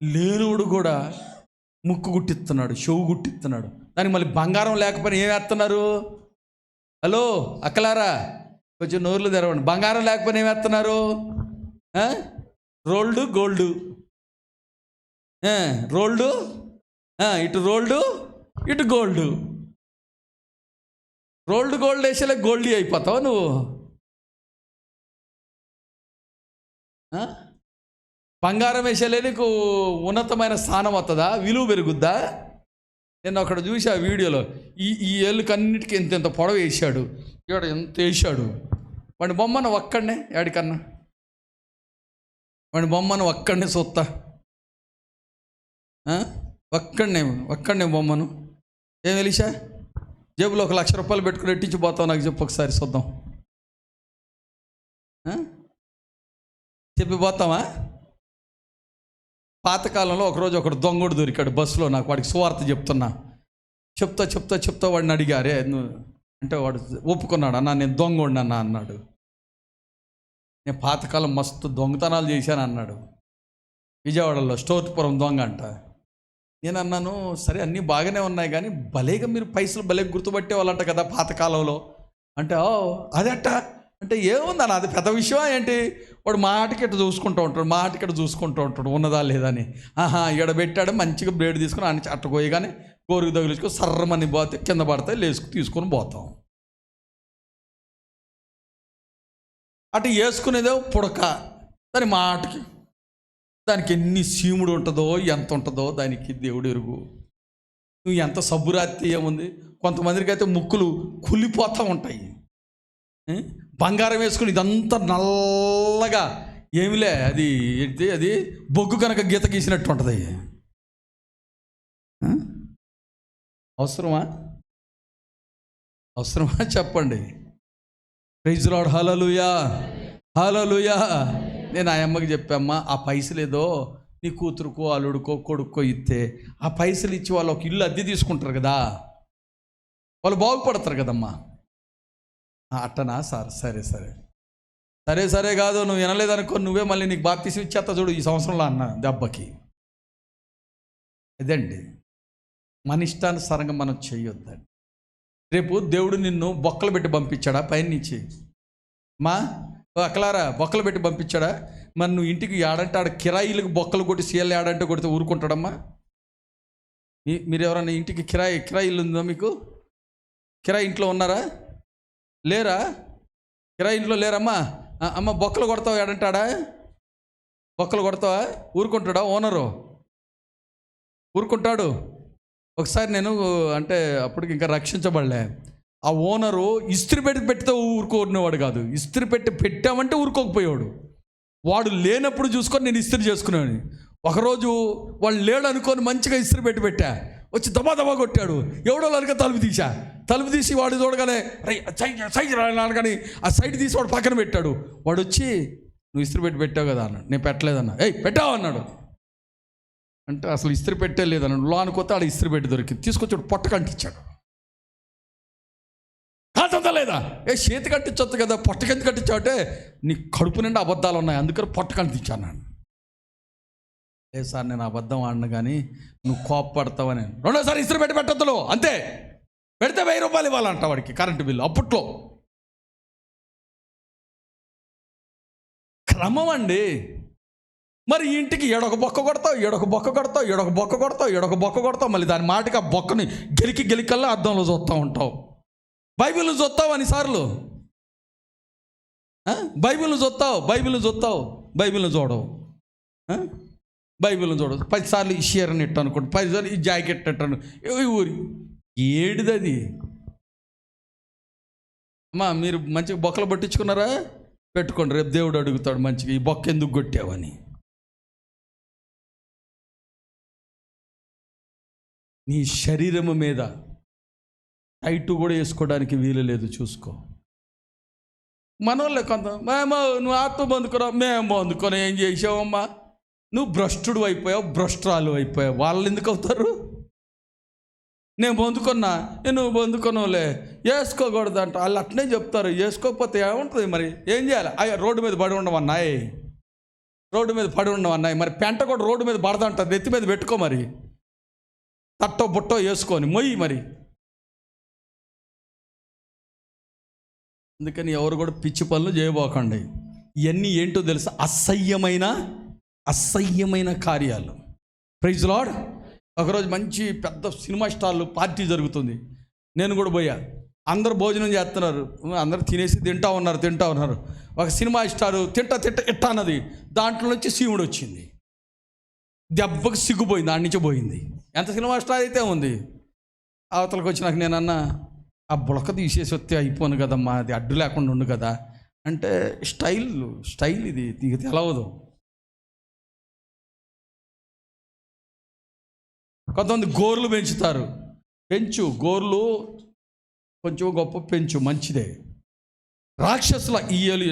లేనుడు కూడా ముక్కు గుట్టిస్తున్నాడు, చెవు గుట్టిస్తున్నాడు. దానికి మళ్ళీ బంగారం లేకపోయినా ఏం వేస్తున్నారు? హలో అక్కలారా, కొంచెం నోర్లు తెరవండి. బంగారం లేకపోయినా ఏం వేస్తున్నారు? రోల్డ్ గోల్డ్, రోల్డ్ ఇటు రోల్డ్ ఇటు గోల్డ్. రోల్డ్ గోల్డ్ వేసేలే గోల్డీ అయిపోతావు నువ్వు. బంగారం వేసేలే నీకు ఉన్నతమైన స్థానం వస్తుందా? విలువ పెరుగుద్దా? నేను అక్కడ చూసి ఆ వీడియోలో ఈ ఏళ్ళకన్నిటికీ ఎంత పొడవ వేసాడు, ఇక్కడ ఎంత వేసాడు. వాడి బొమ్మను ఒక్కడనే ఏడికన్నా, వాడి బొమ్మను ఒక్కడనే సొత్తా, ఒక్కడనే బొమ్మను. ఏం వెలిసా జేబులో 1,00,000 రూపాయలు పెట్టుకుని ఎట్టించిపోతావు? నాకు చెప్పు ఒకసారి చూద్దాం. చెప్పిపోతావా? పాతకాలంలో ఒకరోజు ఒకడు దొంగడు దొరికాడు బస్సులో. నాకు వాడికి సువార్త చెప్తా వాడిని అడిగారే నువ్వు అంటే వాడు ఒప్పుకున్నాడు. అన్నా నేను దొంగోడిని అన్నా అన్నాడు. నేను పాతకాలం మస్తు దొంగతనాలు చేశాను అన్నాడు. విజయవాడలో స్టోర్పురం దొంగ అంట. నేను అన్నాను, సరే అన్నీ బాగానే ఉన్నాయి కానీ భలేగా మీరు పైసలు భలే గుర్తుపట్టే వాళ్ళంట కదా పాతకాలంలో అంటే. అదట అంటే ఏముంది అన్న, అది పెద్ద విషయం ఏంటి? వాడు మాటకిట చూసుకుంటూ ఉంటాడు ఉన్నదా లేదా అని. ఈడ పెట్టాడు మంచిగా బ్లేడ్ తీసుకుని అని అట్ట కోయగానే గోరుకు తగిలించుకొని సర్రమని పోతే కింద పడితే తీసుకొని పోతాం. అటు వేసుకునేదో పుడక, దాని మాటకి దానికి ఎన్ని సీముడు ఉంటుందో ఎంత ఉంటుందో దానికి దేవుడు ఎరుగు. నువ్వు ఎంత సబ్బురాత్రి ఏముంది. కొంతమందికి అయితే ముక్కులు కుళ్ళిపోతూ ఉంటాయి. బంగారం వేసుకుని ఇదంతా నల్లగా ఏమిలే, అది బొగ్గు కనుక గీత గీసినట్టు ఉంటుంది. అవసరమా చెప్పండి. Praise lord. Hallelujah hallelujah. నేను ఆ అమ్మకి చెప్పామ్మా, ఆ పైసలు ఏదో నీ కూతురుకో అల్లుడుకో కొడుకో ఇస్తే ఆ పైసలు ఇచ్చి వాళ్ళు ఒక ఇల్లు అద్దె తీసుకుంటారు కదా, వాళ్ళు బాగుపడతారు కదమ్మా. అట్టనా సార్? సరే కాదు, నువ్వు వినలేదనుకో, నువ్వే మళ్ళీ నీకు బాప్తీసం ఇచ్చేస్తా చూడు ఈ సంవత్సరంలో అన్న దెబ్బకి. ఇదండి మన ఇష్టానుసారంగా మనం చేయొద్దండి. రేపు దేవుడు నిన్ను బొక్కలు పెట్టి పంపించాడా పైనుంచి? అక్కలారా బొక్కలు పెట్టి పంపించాడా? మరి నువ్వు ఇంటికి ఆడంటే ఆడ కిరాయిలకు బొక్కలు కొట్టి సీఎల్ ఆడంటే కొడితే ఊరుకుంటాడమ్మా? మీరు ఎవరన్నా ఇంటికి కిరాయి ఇల్లు ఉందా? మీకు కిరాయి ఇంట్లో ఉన్నారా? లేరా? కిరాయి ఇంట్లో లేరమ్మా? అమ్మ బొక్కలు కొడతావు ఆడంటాడా? బొక్కలు కొడతావా? ఊరుకుంటాడా ఓనరు? ఊరుకుంటాడు. ఒకసారి నేను అంటే అప్పటికి ఇంకా రక్షించబడలే. ఆ ఓనరు ఇస్త్రీ పెడితే ఊరుకోనేవాడు కాదు. ఇస్త్రీ పెట్టామంటే ఊరుకోకపోయేవాడు. వాడు లేనప్పుడు చూసుకొని నేను ఇస్త్రీ చేసుకునేవాడిని. ఒకరోజు వాళ్ళు లేడు అనుకొని మంచిగా ఇస్త్రీ పెట్టా, వచ్చి దబా కొట్టాడు. ఎవడో అనక తలుపు తీసి వాడు చూడగానే సైజ్ కానీ ఆ సైడ్ తీసి వాడు పక్కన పెట్టాడు. వాడు వచ్చి నువ్వు ఇస్త్రీ పెట్టావు కదా అన్నాడు. నేను పెట్టలేదన్నా. పెట్టావు అన్నాడు. అంటే అసలు ఇస్త్రీ పెట్టే లేదన్నాడు. లో అనుకోతే ఆడ ఇస్త్రీ పెట్టి దొరికింది. తీసుకొచ్చాడు, పొట్ట కంటించాడు. కాదంతా లేదా? చేతి కట్టించొచ్చు కదా, పొట్టకెంత కట్టించావు అంటే నీ కడుపు నిండా అబద్ధాలు ఉన్నాయి అందుకని పొట్ట కంటించాను. సార్ నేను అబద్ధం ఆడిన కానీ నువ్వు కోపపడతావని. రెండోసారి ఇస్త్రీ పెట్టద్దులో అంతే, పెడితే 1000 రూపాయలు ఇవ్వాలంట వాడికి కరెంటు బిల్లు. అప్పట్లో క్రమం అండి. మరి ఇంటికి ఎడొక బొక్క కొడతావు, మళ్ళీ దాని మాటకి ఆ బొక్కని గెలికల్లా అద్దంలో చూస్తూ ఉంటావు. బైబిల్ చూస్తావు అన్నిసార్లు. బైబిల్ను చూస్తావు, బైబిల్ను చూడవు. 10 సార్లు ఈ షేర్ నెట్ అనుకోండి, 10 సార్లు ఈ జాకెట్ నెట్ అను. ఊరి ఏడిదది అమ్మా. మీరు మంచిగా బొక్కలు పట్టించుకున్నారా? పెట్టుకోండి. రేపు దేవుడు అడుగుతాడు మంచిగా ఈ బొక్క ఎందుకు కొట్టావని. నీ శరీరము మీద టైటు కూడా వేసుకోవడానికి వీలు లేదు, చూసుకో. మనోళ్ళే కొంత మేము నువ్వు ఆత్మ పొందుకున్నావు, మేము పొందుకొని ఏం చేసావమ్మా, నువ్వు భ్రష్టుడు అయిపోయావు, భ్రష్టురాలు అయిపోయావు. వాళ్ళు ఎందుకు అవుతారు? నేను పొందుకున్నా, నువ్వు పొందుకున్నావులే, వేసుకోకూడదంట. వాళ్ళు అట్నే చెప్తారు. వేసుకోకపోతే ఏముంటుంది మరి, ఏం చేయాలి? అయ్యా రోడ్డు మీద పడి ఉండమన్నాయి, రోడ్డు మీద పడి ఉండమన్నాయి. మరి పెంట కూడా రోడ్డు మీద పడదంట, నెత్తి మీద పెట్టుకో, మరి తట్టో బుట్టో వేసుకొని మొయ్యి మరి. అందుకని ఎవరు కూడా పిచ్చి పనులు చేయబోకండి. ఇవన్నీ ఏంటో తెలుసా? అసహ్యమైన కార్యాలు. Praise lord. ఒకరోజు మంచి పెద్ద సినిమా స్టార్లు పార్టీ జరుగుతుంది, నేను కూడా పోయా. అందరూ భోజనం చేస్తున్నారు, అందరూ తినేసి తింటా ఉన్నారు. ఒక సినిమా స్టారు తింటా ఇట్టా అన్నది, దాంట్లో నుంచి శివుడు వచ్చింది, దెబ్బకు సిగ్గుపోయింది, ఆడి నుంచి పోయింది. ఎంత సినిమా స్టార్ అయితే ఉంది. అవతలకు వచ్చినాక నేనన్నా, ఆ బుడక తీసేసి వస్తే అయిపోను కదమ్మా, అది అడ్డు లేకుండా ఉండు కదా అంటే, స్టైల్ ఇది నీకు తెలవదు. కొంతమంది గోర్లు పెంచుతారు, గోర్లు కొంచెం గొప్ప పెంచు, మంచిదే. రాక్షసుల ఈ ఏలు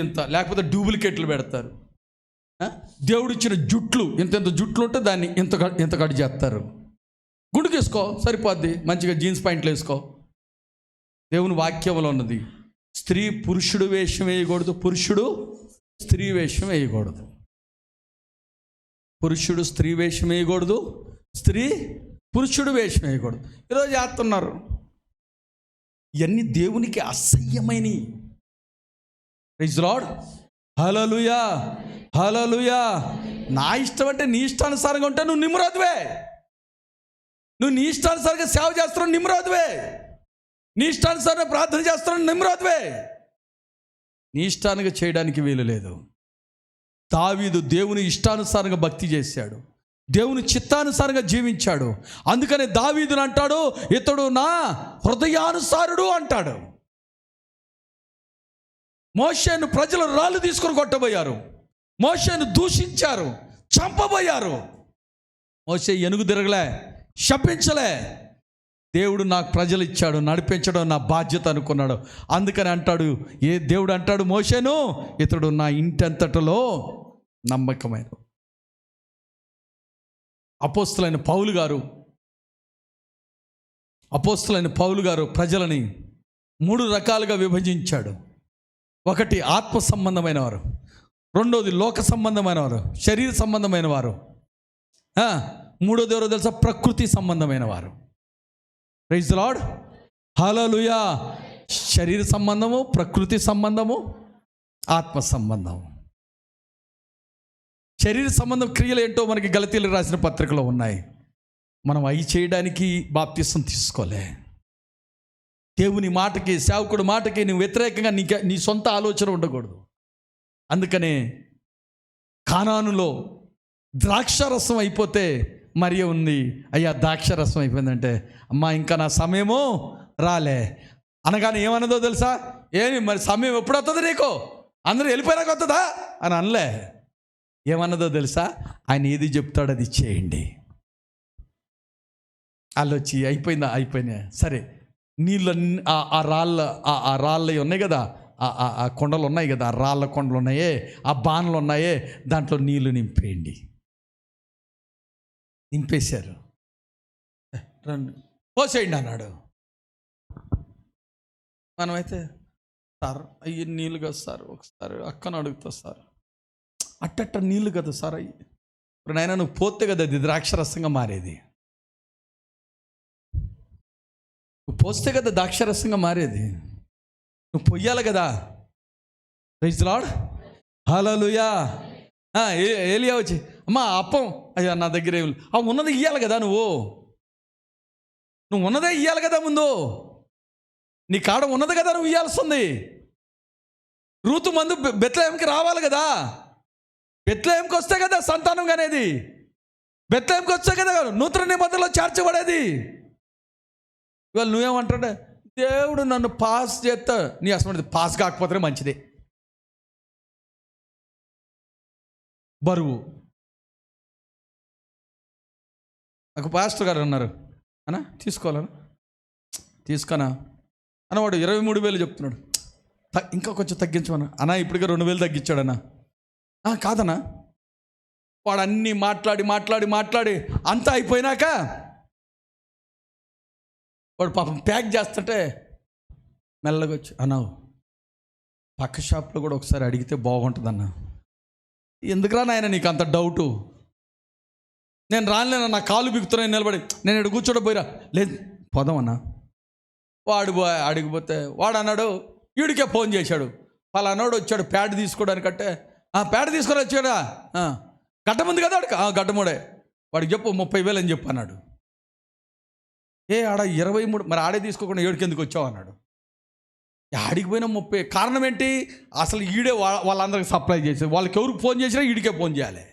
ఇంత లేకపోతే డూప్లికేట్లు పెడతారు. దేవుడిచ్చిన జుట్లు ఇంత జుట్లు ఉంటే దాన్ని ఇంత కట్ చేస్తారు. గుండుకేసుకో సరిపోద్ది, మంచిగా జీన్స్ ప్యాంట్లు వేసుకో. దేవుని వాక్యంలో ఉన్నది, స్త్రీ పురుషుడు వేషం వేయకూడదు, పురుషుడు స్త్రీ వేషం వేయకూడదు, పురుషుడు స్త్రీ వేషం వేయకూడదు, స్త్రీ పురుషుడు వేషం వేయకూడదు. ఈరోజు చేస్తున్నారు. ఇవన్నీ దేవునికి అసహ్యమైనవి. Praise lord. హల్లెలూయా, హల్లెలూయా. నా ఇష్టం అంటే నీ ఇష్టానుసారంగా ఉంటే నువ్వు నిమ్రోదువే. నువ్వు నీ ఇష్టానుసారంగా సేవ చేస్తున్నావు, నిమ్రోదువే. నీ ఇష్టానుసారంగా ప్రార్థన చేస్తున్నావు, నిమ్రోదువే. నీ ఇష్టానికి చేయడానికి వీలు లేదు. దావీదు దేవుని ఇష్టానుసారంగా భక్తి చేశాడు, దేవుని చిత్తానుసారంగా జీవించాడు. అందుకని దావీదుని అంటాడు, ఇతడు నా హృదయానుసారుడు అంటాడు. మోషేను ప్రజలు రాళ్ళు తీసుకొని కొట్టబోయారు, మోషేను దూషించారు, చంపబోయారు. మోషే ఎనుగు తిరగలే, శపించలే. దేవుడు నాకు ప్రజలు ఇచ్చాడు, నడిపించడం నా బాధ్యత అనుకున్నాడు. అందుకని అంటాడు, దేవుడు అంటాడు మోషేను, ఇతడు నా ఇంటంతటిలో నమ్మకమైన. అపోస్తలైన పౌలు గారు ప్రజలని 3 రకాలుగా విభజించాడు. ఒకటి ఆత్మ సంబంధమైన వారు, రెండోది లోక సంబంధమైన వారు, శరీర సంబంధమైన వారు, మూడోది ఎవరో తెలుసా? ప్రకృతి సంబంధమైన వారు. Praise the lord. హల్లెలూయా. శరీర సంబంధము, ప్రకృతి సంబంధము, ఆత్మ సంబంధం. శరీర సంబంధం క్రియలు ఏంటో మనకి గలతీయులకు రాసిన పత్రికలో ఉన్నాయి. మనం అవి చేయడానికి బాప్తిసం తీసుకోలే. దేవుని మాటకి, సేవకుడి మాటకి నువ్వు వ్యతిరేకంగా నీ సొంత ఆలోచన ఉండకూడదు. అందుకనే కానానులో ద్రాక్షరసం అయిపోతే మరియ ఉంది, అయ్యా ద్రాక్షరసం అయిపోయిందంటే, అమ్మా ఇంకా నా సమయము రాలే అనగానే ఏమన్నదో తెలుసా? ఏమి మరి సమయం ఎప్పుడు వస్తుంది నీకు? అందరూ వెళ్ళిపోయినాక వస్తుందా అని అనలే. ఏమన్నదో తెలుసా? ఆయన ఏది చెప్తాడో అది చేయండి. వాళ్ళు వచ్చి అయిపోయినా సరే, నీళ్ళు ఆ రాళ్ళవి ఉన్నాయి కదా, ఆ కొండలు ఉన్నాయి కదా, ఆ రాళ్ళ కొండలు ఉన్నాయే, ఆ బాణలు ఉన్నాయే, దాంట్లో నీళ్లు నింపేయండి. నింపేశారు. రండి పోసేయండి అన్నాడు. మనమైతే సార్ అయ్యి నీళ్ళు కదా సార్, ఒకసారి అక్కను అడుగుతా సార్, అట్ట నీళ్ళు కదా సార్ అయ్యి. ఇప్పుడు నాయన నువ్వు పోతే కదా అది ద్రాక్షరసంగా మారేది, నువ్వు పోస్తే కదా ద్రాక్షరసంగా మారేది, నువ్వు పొయ్యాలి కదా. Praise the lord. హల్లెలూయా. ఏలియా వచ్చి, అమ్మా అప్పం, అయ్యా నా దగ్గర ఉన్నది ఇయ్యాలి కదా, నువ్వు ఉన్నదే ఇయ్యాలి కదా, ముందు నీ కాడ ఉన్నది కదా నువ్వు ఇయ్యాల్సింది. రూతు మందు బెత్లెహేంకి రావాలి కదా, బెత్లెహేంకి వస్తే కదా సంతానం అనేది, బెత్లెహేంకి వస్తే కదా నూతన నిబంధనలో చేర్చబడేది. ఇవాళ నువ్వేమంటాడే, దేవుడు నన్ను పాస్ చేస్తా, నీ అసలు పాస్ కాకపోతే మంచిదే. బరువు. ఒక పాస్టర్ గారు అన్నారు, అన్నా తీసుకోవాలన్నా, తీసుకున్నా అన్నవాడు 23,000 చెప్తున్నాడు. ఇంకా కొంచెం తగ్గించమన్నా. అన్నా ఇప్పటికే 2000 తగ్గించాడన్నా. కాదన్నా. వాడు అన్నీ మాట్లాడి అంతా అయిపోయినాక వాడు పాపం ప్యాక్ చేస్తుంటే మెల్లగా వచ్చి, అన్నావు పక్క షాప్లో కూడా ఒకసారి అడిగితే బాగుంటుందన్నా. ఎందుకురా నాయన నీకు అంత డౌటు? నేను రాలేనా, నా కాలు బిగుతున్నాయి నిలబడి, నేను ఇక్కడ కూర్చోడపోయిరా. లేదు పోదామన్నా. వాడు అడిగిపోతే వాడు అన్నాడు, వీడికే ఫోన్ చేశాడు, పలానాడు వచ్చాడు ప్యాడ్ తీసుకోవడానికంటే. ప్యాడ్ తీసుకొని వచ్చాడా? గడ్డం ఉంది కదా వాడికి. గడ్డముడే. వాడికి చెప్పు 30,000 అని చెప్పు అన్నాడు. ఆడ 23, మరి ఆడే తీసుకోకుండా ఏడుకి ఎందుకు వచ్చావు అన్నాడు. ఆడికి పోయినా 30. కారణం ఏంటి? అసలు ఈడే వాళ్ళందరికి సప్లై చేసేది. వాళ్ళకి ఎవరికి ఫోన్ చేసినా ఈడికే ఫోన్ చేయాలి.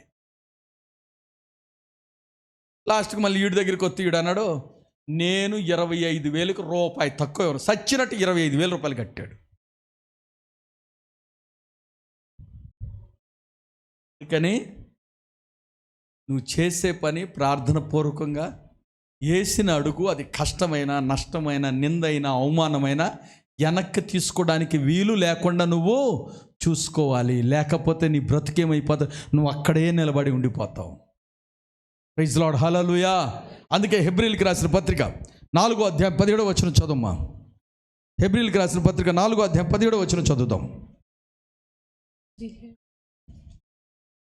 లాస్ట్కి మళ్ళీ ఈడి దగ్గరికి వస్తే ఈడు అన్నాడు, నేను 25,000కి రూపాయి తక్కువ, ఎవరు సచ్చినట్టు 25,000 రూపాయలు కట్టాడు. అందుకని నువ్వు చేసే పని ప్రార్థన పూర్వకంగా వేసిన అడుగు, అది కష్టమైన, నష్టమైన, నిందైన, అవమానమైన వెనక్కి తీసుకోవడానికి వీలు లేకుండా నువ్వు చూసుకోవాలి. లేకపోతే నీ బ్రతికేమైపోతావు, నువ్వు అక్కడే నిలబడి ఉండిపోతావు. ప్రైజ్ లార్డ్, హల్లెలూయా. అందుకే హెబ్రీయులకు రాసిన పత్రిక 4వ అధ్యాయం 17వ వచనం చదువుమా. హెబ్రీయులకు రాసిన పత్రిక 4వ అధ్యాయం 17వ వచనం చదువుదాం.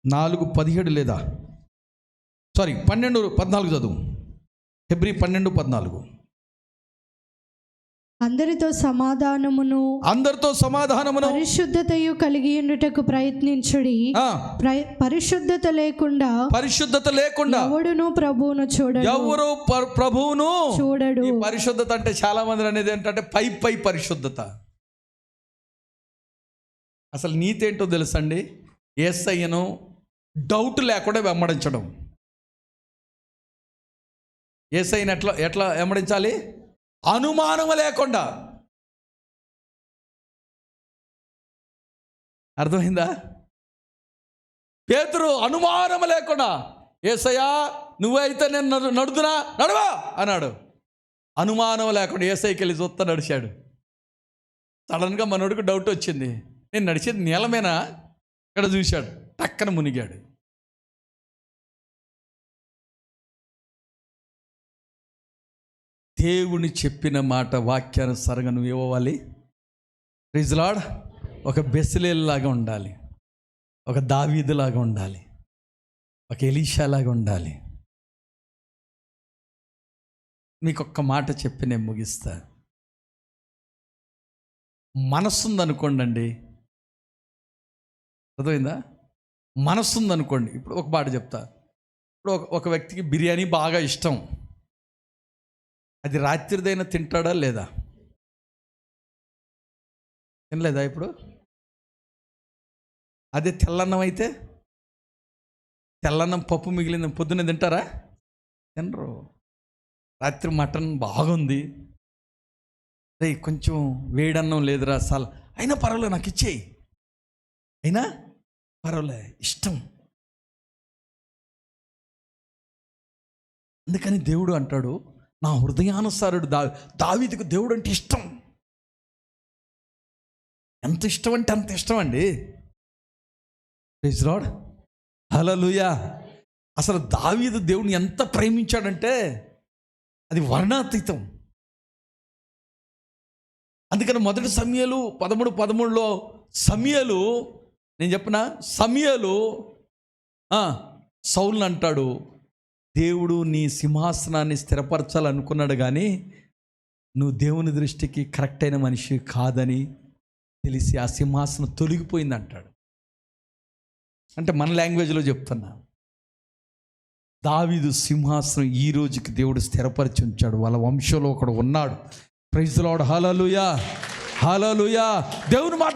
4:17 లేదా 12:14 చదువు. హెబ్రీ 12:14. అందరితో సమాధానమును పరిశుద్ధతయు కలిగి ఉండుటకు ప్రయత్నించుడి. పరిశుద్ధత లేకుండా ఎవడును ప్రభువును చూడడు. పరిశుద్ధత అంటే చాలా మంది అనేది ఏంటంటే పై పరిశుద్ధత. అసలు నీతి ఏంటో తెలుసండి? యేసయ్యను డౌట్ లేకుండా వెంబడించడం. యేసయ్యను ఎట్లా వెంబడించాలి? అనుమానం లేకుండా. అర్థమైందా? పేతురు అనుమానం లేకుండా, యేసయ్యా నువ్వైతే నేను నడువా అన్నాడు. అనుమానం లేకుండా యేసయ్యకి వెళ్ళి చూస్తా నడిచాడు. సడన్గా మనోడికి డౌట్ వచ్చింది, నేను నడిచేది నీలమేనా? ఇక్కడ చూశాడు, టక్కన మునిగాడు. దేవుని చెప్పిన మాట వాక్యానుసారంగా నువ్వు ఇవ్వాలి. Praise lord. ఒక బెసలేలులాగా ఉండాలి, ఒక దావీదులాగా ఉండాలి, ఒక ఎలీషాలాగా ఉండాలి. మీకు ఒక్క మాట చెప్పి నేను ముగిస్తా. మనస్సుందనుకోండి, అర్థమైందా? మనస్సుందనుకోండి. ఇప్పుడు ఒక మాట చెప్తా. ఇప్పుడు ఒక వ్యక్తికి బిర్యానీ బాగా ఇష్టం. అది రాత్రిదైనా తింటాడా లేదా? తినలేదా? ఇప్పుడు అదే తెల్లన్నం అయితే, తెల్లన్నం పప్పు మిగిలింది పొద్దున్నే తింటారా? తినరు. రాత్రి మటన్ బాగుంది, రే కొంచెం వేడన్నం లేదురా సాల్, అయినా పర్వాలేదు నాకు ఇచ్చేయి, అయినా పర్వాలే, ఇష్టం. అందుకని దేవుడు అంటాడు, నా హృదయానుసారుడు దావీదుకు దేవుడు అంటే ఇష్టం. ఎంత ఇష్టం అంటే అంత ఇష్టం అండి. ప్రైజ్ లార్డ్, హల్లెలూయా. అసలు దావీదు దేవుడిని ఎంత ప్రేమించాడంటే అది వర్ణాతీతం. అందుకని మొదటి సమూయేలు 13:13లో సమూయేలు, నేను చెప్పిన సమూయేలు సౌలుని అంటాడు, దేవుడు నీ సింహాసనాన్ని స్థిరపరచాలనుకున్నాడు, కానీ నువ్వు దేవుని దృష్టికి కరెక్ట్ అయిన మనిషి కాదని తెలిసి ఆ సింహాసనం తొలగిపోయింది అంటాడు. అంటే మన లాంగ్వేజ్లో చెప్తున్నా, దావీదు సింహాసనం ఈ రోజుకి దేవుడు స్థిరపరిచి ఉంచాడు. వాళ్ళ వంశంలో ఒకడు ఉన్నాడు. Praise the lord, hallelujah, hallelujah. దేవుని మాట